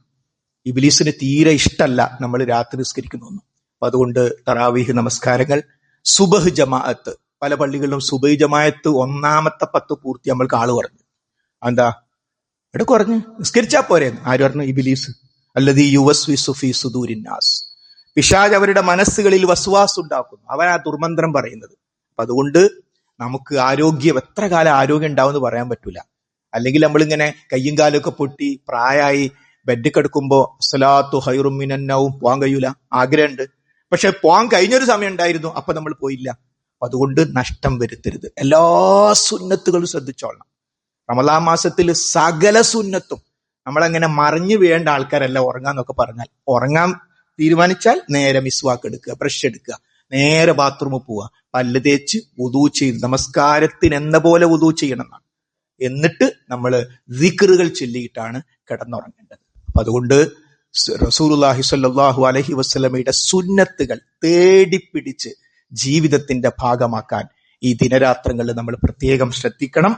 ഇബ്ലീസിന് തീരെ ഇഷ്ടമല്ല നമ്മൾ രാത്രി നിസ്കരിക്കുന്നു. അപ്പൊ അതുകൊണ്ട് തറാവീഹ് നമസ്കാരങ്ങൾ, സുബഹ് ജമാഅത്ത്, പല പള്ളികളിലും സുബഹ് ജമാഅത്ത് ഒന്നാമത്തെ 10 പൂർത്തി നമ്മൾക്ക് ആള് കുറഞ്ഞു. എന്താ ഇവിടെ കുറഞ്ഞ് നിസ്കരിച്ചാ പോരെ? ആര് പറഞ്ഞു? ഇബ്ലീസ്. അല്ലദീ യുവസ്വിസു ഫീ സുദൂരിന്നാസ്. പിശാച് അവരുടെ മനസ്സുകളിൽ വസ്വാസ് ഉണ്ടാക്കുന്നു. അവൻ ആ ദുർമന്ത്രം പറയുന്നത്. അപ്പൊ അതുകൊണ്ട് നമുക്ക് എത്ര കാലം ആരോഗ്യം ഉണ്ടാവുമെന്ന് പറയാൻ പറ്റൂല. അല്ലെങ്കിൽ നമ്മളിങ്ങനെ കയ്യും കാലും ഒക്കെ പൊട്ടി പ്രായമായി ബെഡ് കിടക്കുമ്പോ സ്വലാത്തു ഹൈറും മിനൻ നൗം പോകാൻ കഴിയൂല. ആഗ്രഹമുണ്ട്, പക്ഷെ പോകാൻ കഴിഞ്ഞൊരു സമയം ഉണ്ടായിരുന്നു, അപ്പൊ നമ്മൾ പോയില്ല. അതുകൊണ്ട് നഷ്ടം വരുത്തരുത്. എല്ലാ സുന്നത്തുകളും ശ്രദ്ധിച്ചോളണം. റമദാൻ മാസത്തിൽ സകല സുന്നത്തും നമ്മളങ്ങനെ മറിഞ്ഞു വീഴേണ്ട ആൾക്കാരല്ല. ഉറങ്ങാന്നൊക്കെ പറഞ്ഞാൽ, ഉറങ്ങാൻ തീരുമാനിച്ചാൽ നേരെ മിസ്വാക്ക് എടുക്കുക, ബ്രഷ് എടുക്കുക, നേരെ ബാത്റൂമിൽ പോവുക, പല്ല് തേച്ച് വുദൂ ചെയ്ത് നമസ്കാരത്തിന് എന്ന പോലെ വുദൂ ചെയ്യണം എന്നാണ്. എന്നിട്ട് നമ്മൾ ദിക്റുകൾ ചൊല്ലിയിട്ടാണ് കിടന്നുറങ്ങേണ്ടത്. അപ്പൊ അതുകൊണ്ട് റസൂലുള്ളാഹി സ്വല്ലല്ലാഹു അലൈഹി വസല്ലമയുടെ സുന്നത്തുകൾ തേടിപ്പിടിച്ച് ജീവിതത്തിന്റെ ഭാഗമാക്കാൻ ഈ ദിനരാത്രങ്ങളിൽ നമ്മൾ പ്രത്യേകം ശ്രദ്ധിക്കണം.